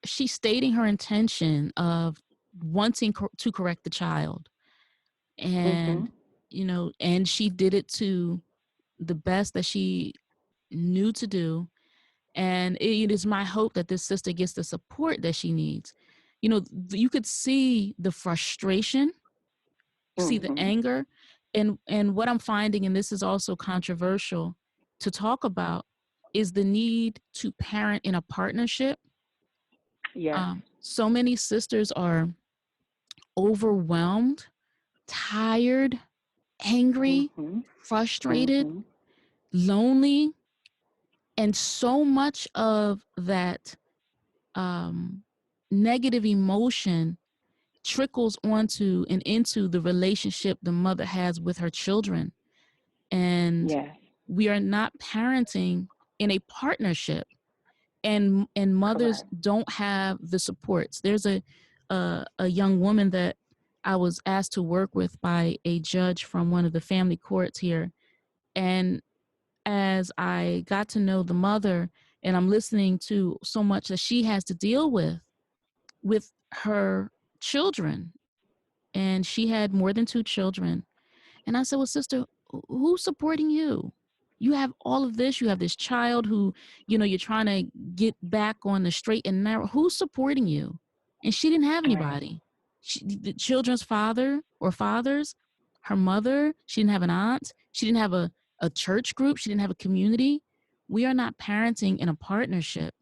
she's stating her intention of wanting to correct the child. And, Mhm. and she did it to the best that she knew to do. And it is my hope that this sister gets the support that she needs. You could see the frustration, see the Mhm. anger, and what I'm finding, and this is also controversial to talk about, is the need to parent in a partnership. Yes. So many sisters are overwhelmed, tired, angry, Mhm. frustrated, Mhm. lonely, and so much of that um, negative emotion trickles onto and into the relationship the mother has with her children. And Yes. we are not parenting in a partnership, and mothers Correct. don't have the supports. There's a young woman that I was asked to work with by a judge from one of the family courts here. And as I got to know the mother, and I'm listening to so much that she has to deal with her children, and she had more than two children. And I said, well, sister, who's supporting you? You have all of this. You have this child who, you're trying to get back on the straight and narrow. Who's supporting you? And she didn't have Right. anybody. The children's father or fathers, her mother, she didn't have an aunt. She didn't have a church group. She didn't have a community. We are not parenting in a partnership.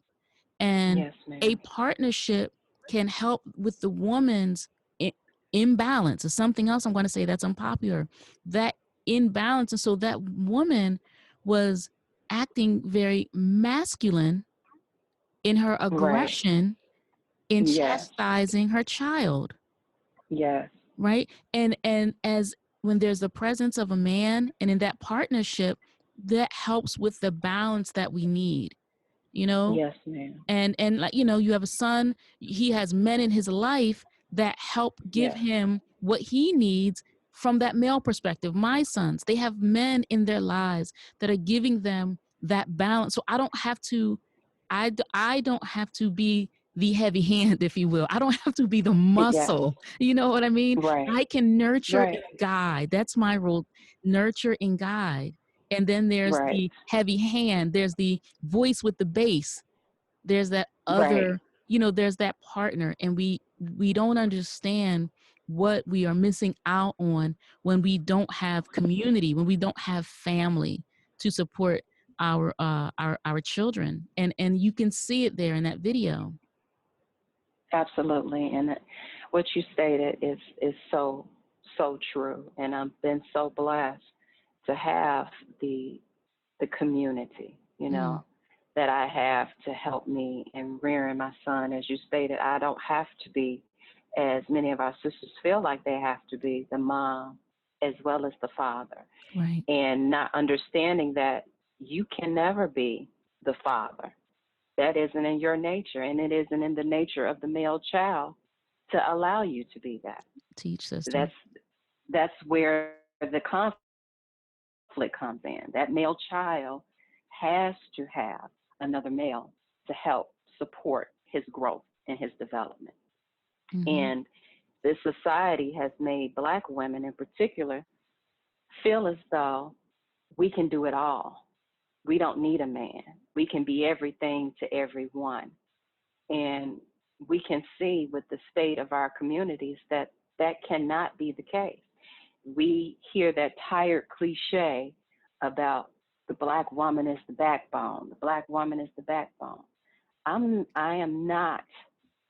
And Yes, a ma'am. partnership can help with the woman's imbalance, or something else I'm going to say that's unpopular, that imbalance. And so that woman was acting very masculine in her Right. aggression in Yes. chastising her child, Yes. right? And as when there's the presence of a man and in that partnership, that helps with the balance that we need, you know Yes, ma'am. and like, you have a son, he has men in his life that help give Yes. him what he needs from that male perspective. My sons, they have men in their lives that are giving them that balance, so I don't have to, I don't have to be the heavy hand, if you will. I don't have to be the Yes. muscle, you know what I mean? Right. I can nurture Right. and guide. That's my role. Nurture and guide. And then there's Right. the heavy hand, there's the voice with the bass, there's that Right. other, there's that partner. And we don't understand what we are missing out on when we don't have community, when we don't have family to support our children. And you can see it there in that video. Absolutely. And what you stated is so true. And I've been so blessed to have the community, Mm, that I have to help me in rearing my son. As you stated, I don't have to be, as many of our sisters feel like they have to be, the mom as well as the father. right. And not understanding that you can never be the father. That isn't in your nature, and it isn't in the nature of the male child to allow you to be that. Teach, sister. That's where the conflict comes in. That male child has to have another male to help support his growth and his development. Mm-hmm. And this society has made Black women in particular feel as though we can do it all. We don't need a man. We can be everything to everyone. And we can see with the state of our communities that that cannot be the case. We hear that tired cliche about the Black woman is the backbone. The Black woman is the backbone. I am not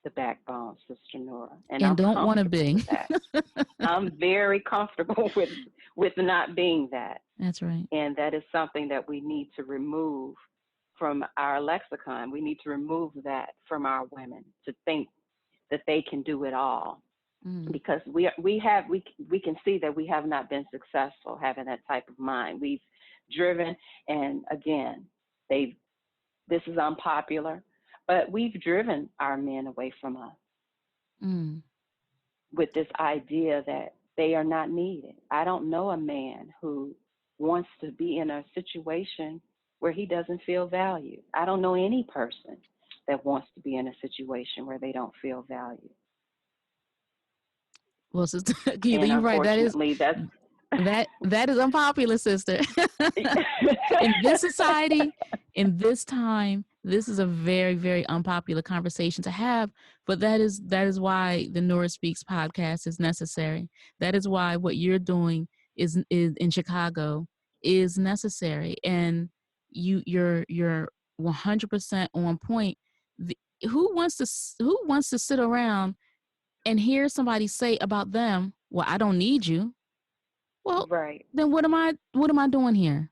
the backbone, Sister Nora, and And I'm don't want to comfortable be. with that. I'm very comfortable with not being that. That's right. And that is something that we need to remove from our lexicon. We need to remove that from our women, to think that they can do it all, Mm, because we can see that we have not been successful having that type of mind. We've driven, and again, they this is unpopular, but we've driven our men away from us mm, with this idea that they are not needed. I don't know a man who wants to be in a situation where he doesn't feel valued. I don't know any person that wants to be in a situation where they don't feel valued. Well, Sister Keitha, And you're right. unfortunately, that's That is unpopular, sister. In this society, in this time, this is a very, very unpopular conversation to have. But that is why the Nora Speaks podcast is necessary. That is why what you're doing is in Chicago is necessary, and you're 100% on point. Who wants to sit around and hear somebody say about them, "Well, I don't need you." Well, right. then what am I doing here?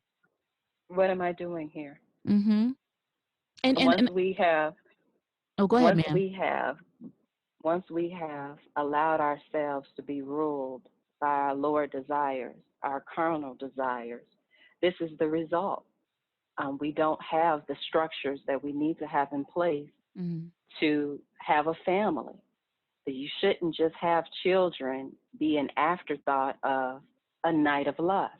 What am I doing here? Mm-hmm. And, and Once and we have, oh, go ahead, once ma'am. we have, once we have allowed ourselves to be ruled by our lower desires, our carnal desires, this is the result. We don't have the structures that we need to have in place Mm-hmm. to have a family. So you shouldn't just have children be an afterthought of a night of lust.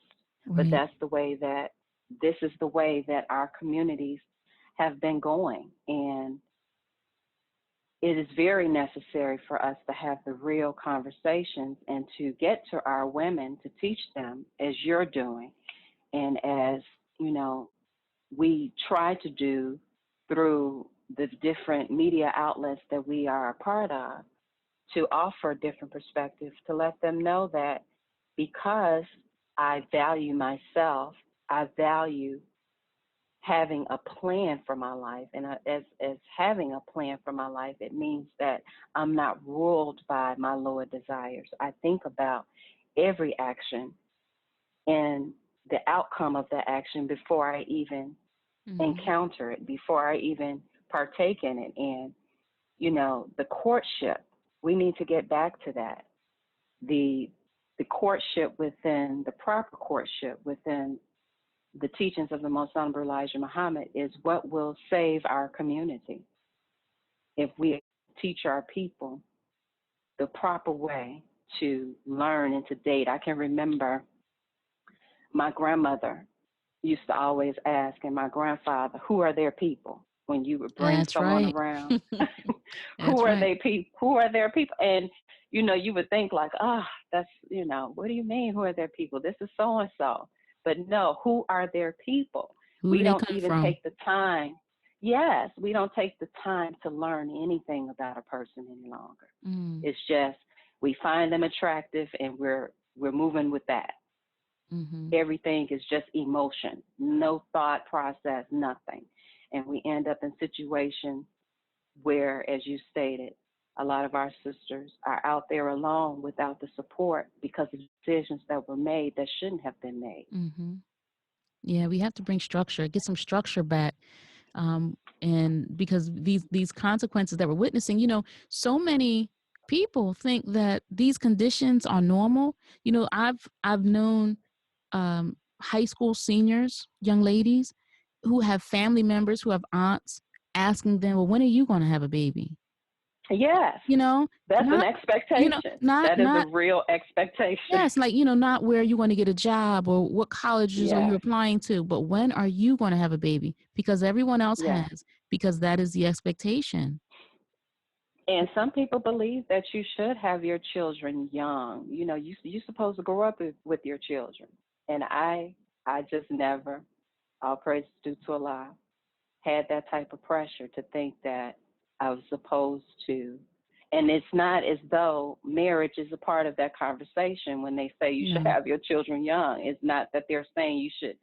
But Right. that's the way that this is the way that our communities have been going. And it is very necessary for us to have the real conversations and to get to our women to teach them as you're doing and as, you know, we try to do through the different media outlets that we are a part of, to offer a different perspective, to let them know that because I value myself, I value having a plan for my life. And as having a plan for my life, it means that I'm not ruled by my lower desires. I think about every action and the outcome of that action before I even Mm-hmm. encounter it, before I even partake in it. And, you know, the courtship, we need to get back to that. The courtship within the proper courtship within the teachings of the Most Honorable Elijah Muhammad is what will save our community. If we teach our people the proper way to learn and to date. I can remember my grandmother used to always ask, and my grandfather, who are their people? When you would bring That's someone right. around, who That's are right. they people? Who are their people? And you know, you would think like, that's, you know, what do you mean? Who are their people? This is so and so. But no, who are their people? Who We they don't come even from? take the time. Yes, we don't take the time to learn anything about a person any longer. Mm. It's just we find them attractive and we're moving with that. Mm-hmm. Everything is just emotion, no thought process, nothing. And we end up in situations where, as you stated, a lot of our sisters are out there alone without the support because of decisions that were made that shouldn't have been made. Mm-hmm. Yeah, we have to bring structure, get some structure back. And because these consequences that we're witnessing, so many people think that these conditions are normal. I've known high school seniors, young ladies, who have family members, who have aunts asking them, "Well, when are you going to have a baby?" Yes, You know, that's an not, expectation. not, That is a not. real expectation. Yes, like, not where you want to get a job or what colleges are you Yes, applying to, but when are you going to have a baby? Because everyone else yes. has, because that is the expectation. And some people believe that you should have your children young. You know, you're supposed to grow up with your children. And I just never, all praise due to Allah, had that type of pressure to think that I was supposed to. And it's not as though marriage is a part of that conversation when they say you should No. have your children young. It's not that they're saying you should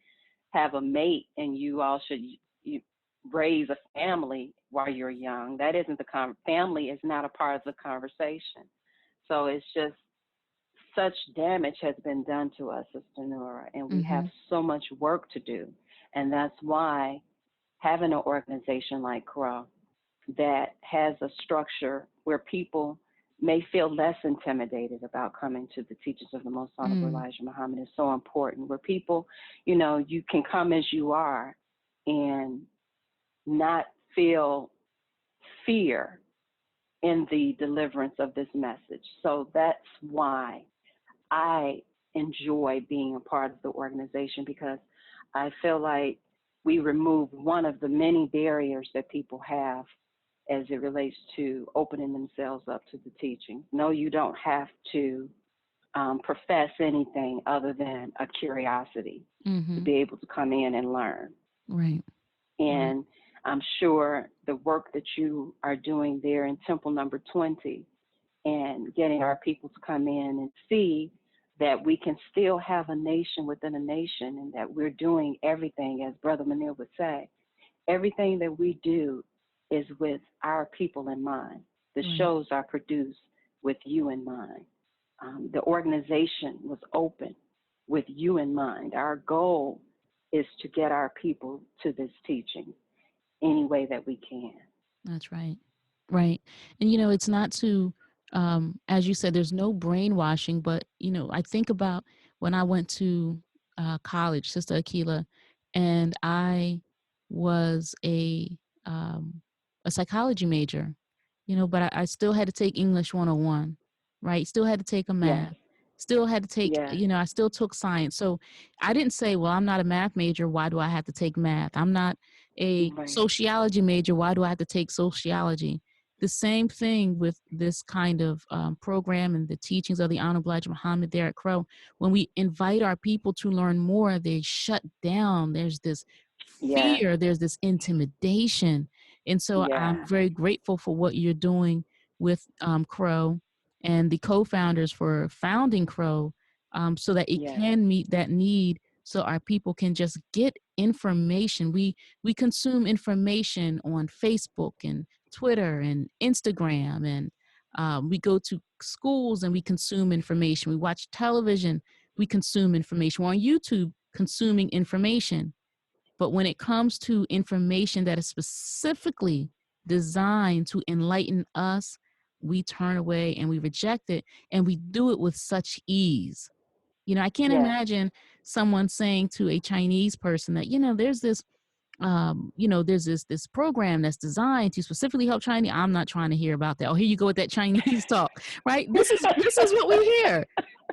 have a mate and you all should you raise a family while you're young. That isn't family is not a part of the conversation. So it's just such damage has been done to us, Sister Nora, and we have Mm-hmm. so much work to do. And that's why having an organization like CROE that has a structure where people may feel less intimidated about coming to the teachings of the Most Honorable Mm. Elijah Muhammad is so important, where people, you can come as you are and not feel fear in the deliverance of this message. So that's why I enjoy being a part of the organization, because I feel like we remove one of the many barriers that people have as it relates to opening themselves up to the teaching. No, you don't have to profess anything other than a curiosity to Mm-hmm. be able to come in and learn. Right. Right. And I'm sure the work that you are doing there in Temple number 20 and getting our people to come in and see that we can still have a nation within a nation, and that we're doing everything, as Brother Manil would say, everything that we do is with our people in mind. The Right. shows are produced with you in mind. The organization was open with you in mind. Our goal is to get our people to this teaching any way that we can. That's right. Right. And, it's not to, as you said, there's no brainwashing, but, I think about when I went to college, Sister Aquila, and I was a psychology major, but I still had to take English 101, right? Still had to take a Yes, math, still had to take, yes, I still took science. So I didn't say, well, I'm not a math major. Why do I have to take math? I'm not a right. sociology major. Why do I have to take sociology? The same thing with this kind of program and the teachings of the Honorable Elijah Muhammad there at CROE. When we invite our people to learn more, they shut down. There's this Yes, fear, there's this intimidation. And so I'm yeah, very grateful for what you're doing with CROE and the co-founders for founding CROE, so that it yes, can meet that need, so our people can just get information. We consume information on Facebook and Twitter and Instagram, and we go to schools and we consume information. We watch television, we consume information. We're on YouTube consuming information. But when it comes to information that is specifically designed to enlighten us, we turn away and we reject it, and we do it with such ease. I can't yes, imagine someone saying to a Chinese person that, there's this program that's designed to specifically help Chinese. I'm not trying to hear about that. Oh, here you go with that Chinese talk, right? This is what we hear.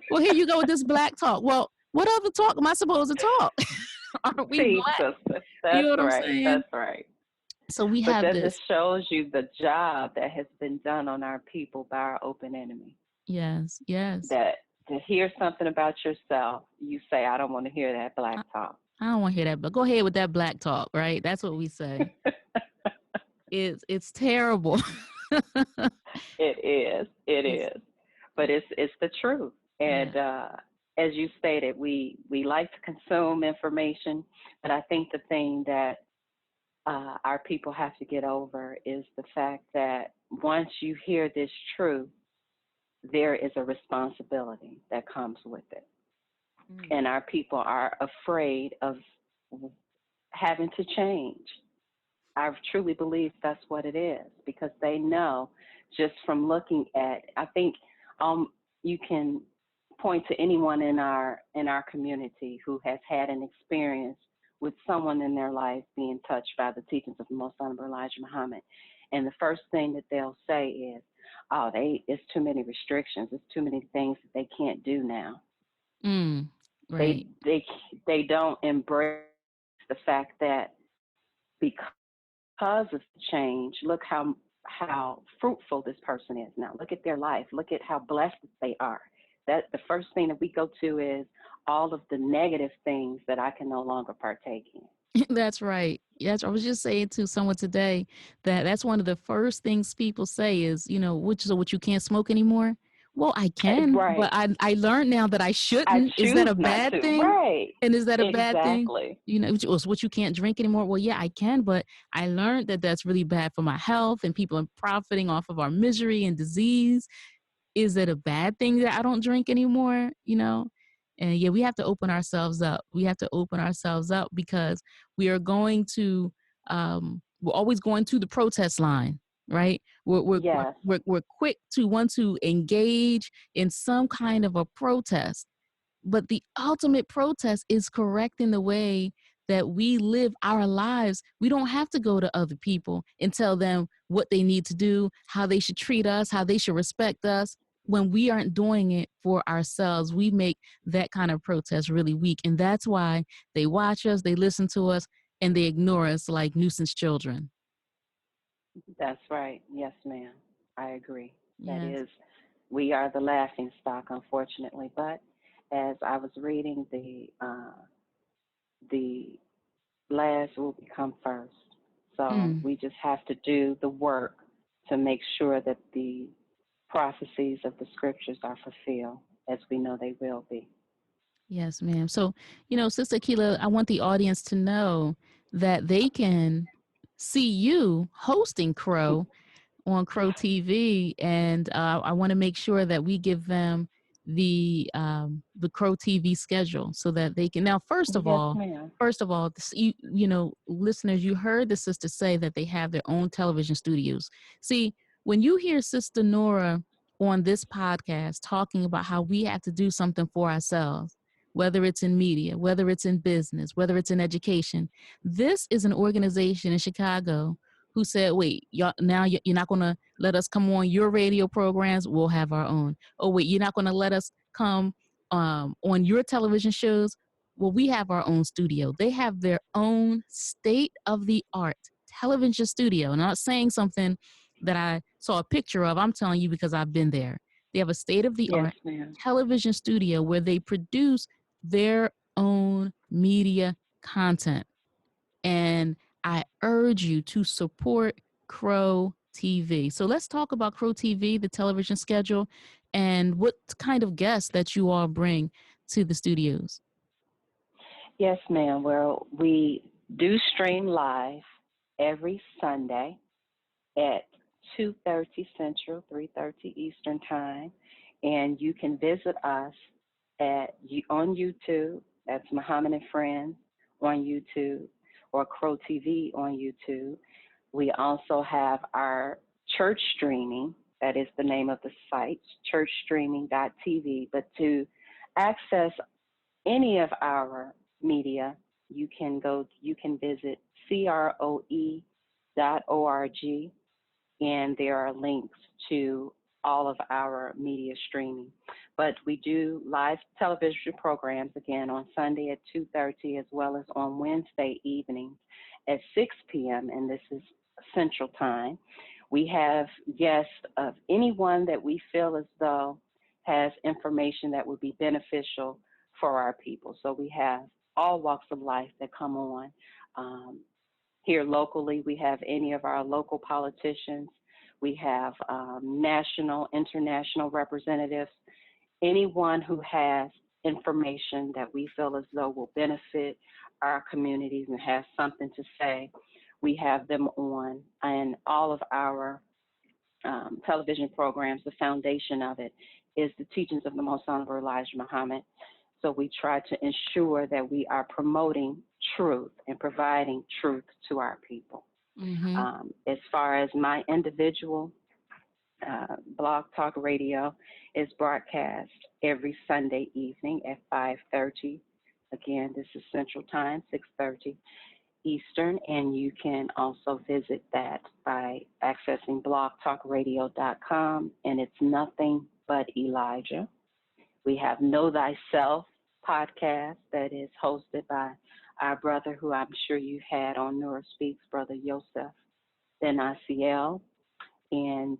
Well, here you go with this black talk. Well, what other talk am I supposed to talk? Aren't we see, black? sister, You know that's what I'm right, saying? that's right. So we But have that just this. shows you the job that has been done on our people by our open enemy. Yes, yes. That to hear something about yourself, you say, I don't want to hear that I, black talk. I don't want to hear that, but go ahead with that black talk, right? That's what we say. It's terrible. It It's is, but it's the truth. yeah. And as you stated, we like to consume information, but I think the thing that our people have to get over is the fact that once you hear this truth, there is a responsibility that comes with it. Mm. And our people are afraid of having to change. I truly believe that's what it is, because they know just from looking at, I think you can point to anyone in our community who has had an experience with someone in their life being touched by the teachings of the Most Honorable Elijah Muhammad. And the first thing that they'll say is, oh, it's too many restrictions. It's too many things that they can't do now. Mm. They Right. they they don't embrace the fact that because of change, look how fruitful this person is now. Look at their life. Look at how blessed they are. That the first thing that we go to is all of the negative things that I can no longer partake in. That's right. Yes, I was just saying to someone today that that's one of the first things people say is, what you can't smoke anymore. Well, I can, but Right. I learned now that I I shouldn't. Is that choose a not bad to. thing? Right. And is that a bad thing? Exactly. What you can't drink anymore. Well, yeah, I can, but I learned that that's really bad for my health, and people are profiting off of our misery and disease. Is it a bad thing that I don't drink anymore? And yeah, we have to open ourselves up. We have to open ourselves up, because we are going to we're always going to the protest line, right? Yes. We're quick to want to engage in some kind of a protest, but the ultimate protest is correcting the way that we live our lives. We don't have to go to other people and tell them what they need to do, how they should treat us, how they should respect us. when we aren't doing it for ourselves, we make that kind of protest really weak. And that's why they watch us, they listen to us, and they ignore us like nuisance children. That's right. Yes, ma'am. I agree. That Yes. is, we are the laughing stock, unfortunately. But as I was reading, the last will become first. So Mm. we just have to do the work to make sure that the prophecies of the scriptures are fulfilled, as we know they will be. Yes, ma'am. So, Sister Aquila, I want the audience to know that they can see you hosting CROE on CROETV, and I want to make sure that we give them the CROETV schedule so that they can. Now, Yes, ma'am. first of all, listeners, you heard the sister say that they have their own television studios. See, when you hear Sister Nora on this podcast talking about how we have to do something for ourselves, whether it's in media, whether it's in business, whether it's in education, this is an organization in Chicago who said, wait, y'all, now you're not going to let us come on your radio programs. We'll have our own. Oh, wait, you're not going to let us come on your television shows. Well, we have our own studio. They have their own state of the art television studio. And I'm not saying something that I saw a picture of. I'm telling you because I've been there. They have a state of the Yes, art ma'am. television studio where they produce their own media content. And I urge you to support CROE TV. So let's talk about CROE TV, the television schedule, and what kind of guests that you all bring to the studios. Yes, ma'am. Well, we do stream live every Sunday at 2:30 Central, 3:30 Eastern Time, and you can visit us on YouTube. That's Muhammad and Friends on YouTube, or CROE TV on YouTube. We also have our church streaming. That is the name of the site, churchstreaming.tv. But to access any of our media, you can visit CROE.org, and there are links to all of our media streaming. But we do live television programs again on Sunday at 2:30, as well as on Wednesday evenings at 6 p.m., and this is Central Time. We have guests of anyone that we feel as though has information that would be beneficial for our people. So we have all walks of life that come on. Here locally, we have any of our local politicians. We have national, international representatives, anyone who has information that we feel as though will benefit our communities and has something to say. We have them on, and all of our television programs, the foundation of it is the teachings of the Most Honorable Elijah Muhammad. So we try to ensure that we are promoting truth and providing truth to our people. Mm-hmm. As far as my individual Blog Talk Radio is broadcast every Sunday evening at 5:30. Again, this is Central Time, 6:30 Eastern, and you can also visit that by accessing blogtalkradio.com, and it's nothing but Elijah. We have Know Thyself podcast that is hosted by our brother, who I'm sure you've had on Nora Speaks, Brother Yosef Ben Asiel, and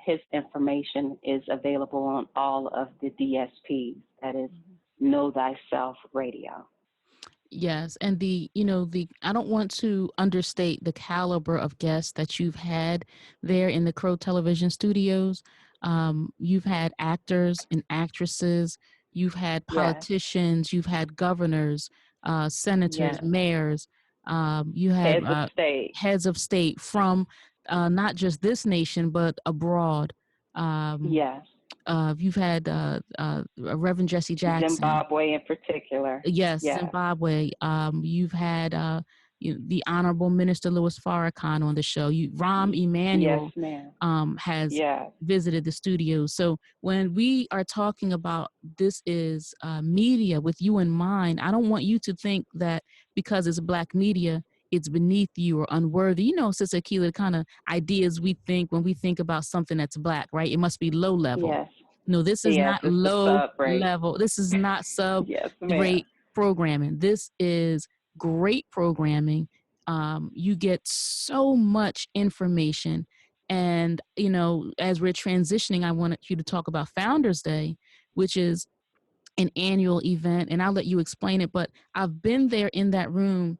his information is available on all of the DSPs. That is Know Thyself Radio. Yes, and I don't want to understate the caliber of guests that you've had there in the CROE television studios. You've had actors and actresses, you've had Yes, politicians, you've had governors, senators, yes. mayors, you had Heads of state. heads of state from not just this nation but abroad. Um, Yes. you've had Reverend Jesse Jackson. Zimbabwe in particular. Yes, Yes. Zimbabwe. You've had the Honorable Minister Louis Farrakhan on the show. Rahm Yes, Emanuel ma'am. has Yes. visited the studio. So when we are talking about this is media with you in mind, I don't want you to think that because it's Black media, it's beneath you or unworthy. Sister Aquila, the kind of ideas we think when we think about something that's Black, right? It must be low level. Yes. No, this is Yes, not it's the low sub rate. level. This is not sub Yes, ma'am. rate programming. This is great programming. You get so much information. And, as we're transitioning, I wanted you to talk about Founders Day, which is an annual event, and I'll let you explain it. But I've been there in that room,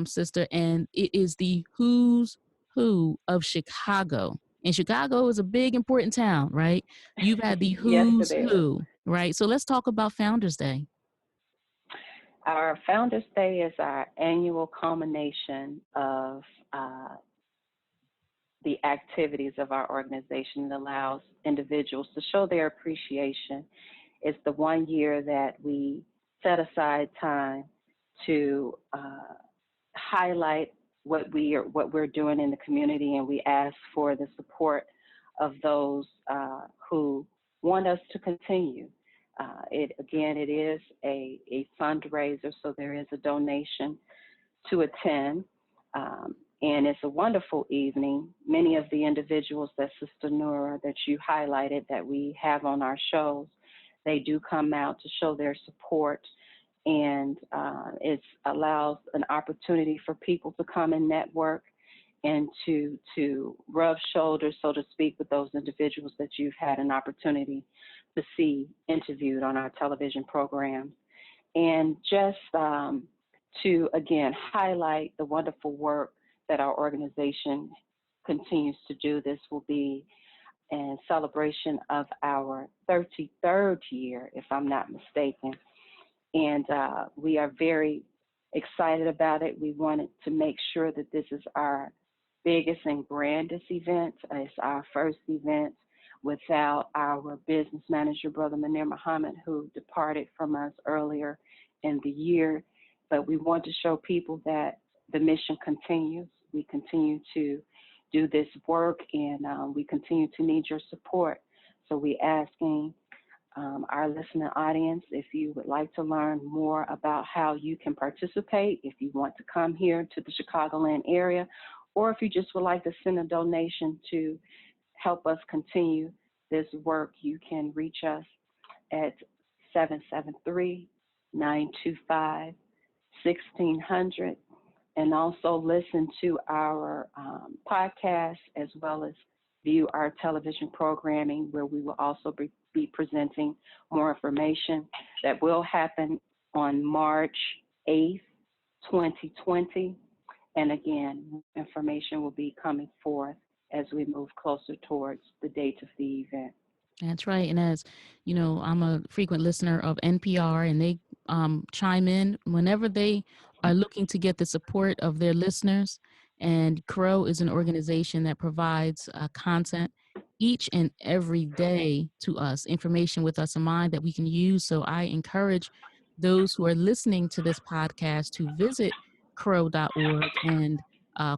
sister, and it is the who's who of Chicago. And Chicago is a big, important town, right? You've had the Yes, it who's is. who, right? So let's talk about Founders Day. Our Founders Day is our annual culmination of the activities of our organization. It allows individuals to show their appreciation. It's the one year that we set aside time to highlight what we're doing in the community, and we ask for the support of those who want us to continue. It is a fundraiser, so there is a donation to attend. And it's a wonderful evening. Many of the individuals that Sister Nora, that you highlighted, that we have on our shows, they do come out to show their support. And it allows an opportunity for people to come and network and to rub shoulders, so to speak, with those individuals that you've had an opportunity to see interviewed on our television programs. And just to, again, highlight the wonderful work that our organization continues to do. This will be in celebration of our 33rd year, if I'm not mistaken. And we are very excited about it. We wanted to make sure that this is our biggest and grandest event. It's our first event without our business manager, Brother Munir Muhammad, who departed from us earlier in the year. But we want to show people that the mission continues. We continue to do this work, and we continue to need your support. So we're asking our listening audience, if you would like to learn more about how you can participate, if you want to come here to the Chicagoland area, or if you just would like to send a donation to help us continue this work, you can reach us at 773-925-1600, and also listen to our podcast, as well as view our television programming, where we will also be presenting more information that will happen on March 8th, 2020. And again, information will be coming forth as we move closer towards the date of the event. That's right. And as you know, I'm a frequent listener of NPR, and they chime in whenever they are looking to get the support of their listeners. And CROE is an organization that provides content each and every day to us, information with us in mind that we can use. So I encourage those who are listening to this podcast to visit CROE.org and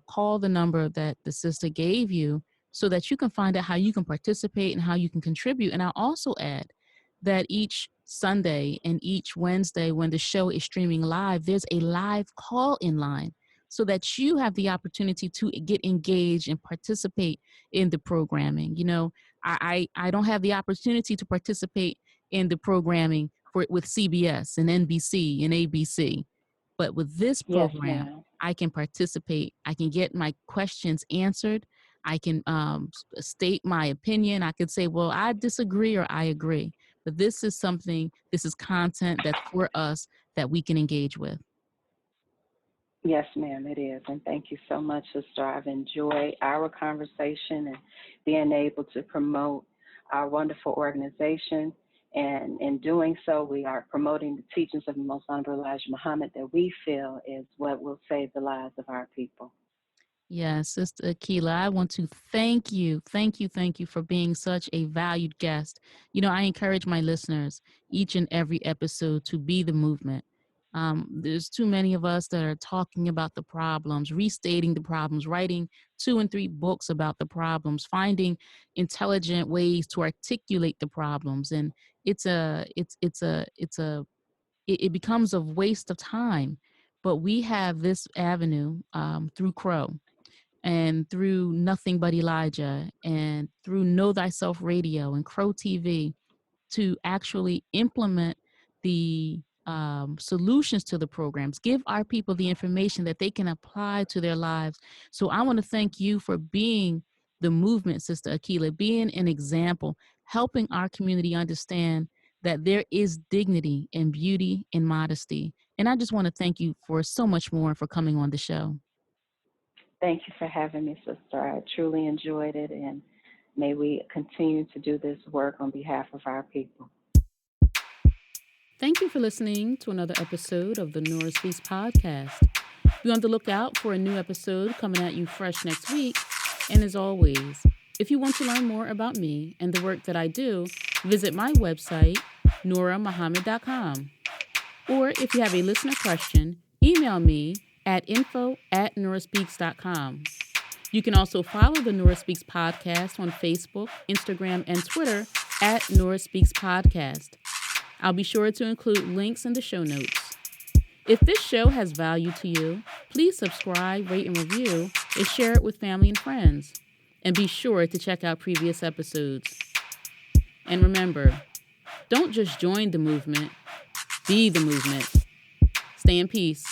call the number that the sister gave you, so that you can find out how you can participate and how you can contribute. And I'll also add that each Sunday and each Wednesday, when the show is streaming live, there's a live call-in line, so that you have the opportunity to get engaged and participate in the programming. I don't have the opportunity to participate in the programming with CBS and NBC and ABC. But with this Yes, program, ma'am. I can participate. I can get my questions answered. I can state my opinion. I could say, well, I disagree or I agree. But this is content that's for us that we can engage with. Yes, ma'am, it is. And thank you so much, Sister. I've enjoyed our conversation and being able to promote our wonderful organization. And in doing so, we are promoting the teachings of the Most Honorable Elijah Muhammad that we feel is what will save the lives of our people. Yes, Sister Aquila, I want to thank you. Thank you for being such a valued guest. I encourage my listeners each and every episode to be the movement. There's too many of us that are talking about the problems, restating the problems, writing 2 and 3 books about the problems, finding intelligent ways to articulate the problems. And it becomes a waste of time. But we have this avenue through CROE and through Nothing But Elijah and through Know Thyself Radio and CROETV, to actually implement the solutions to the programs, give our people the information that they can apply to their lives. So I want to thank you for being the movement, Sister Aquila, being an example, helping our community understand that there is dignity and beauty and modesty. And I just want to thank you for so much more for coming on the show. Thank you for having me, sister. I truly enjoyed it, and may we continue to do this work on behalf of our people. Thank you for listening to another episode of the Nora Speaks podcast. Be on the lookout for a new episode coming at you fresh next week. And as always, if you want to learn more about me and the work that I do, visit my website, noramuhammad.com. Or if you have a listener question, email me at info@noraspeaks.com. You can also follow the Nora Speaks podcast on Facebook, Instagram, and Twitter at Nora Speaks Podcast. I'll be sure to include links in the show notes. If this show has value to you, please subscribe, rate, and review, and share it with family and friends. And be sure to check out previous episodes. And remember, don't just join the movement, be the movement. Stay in peace.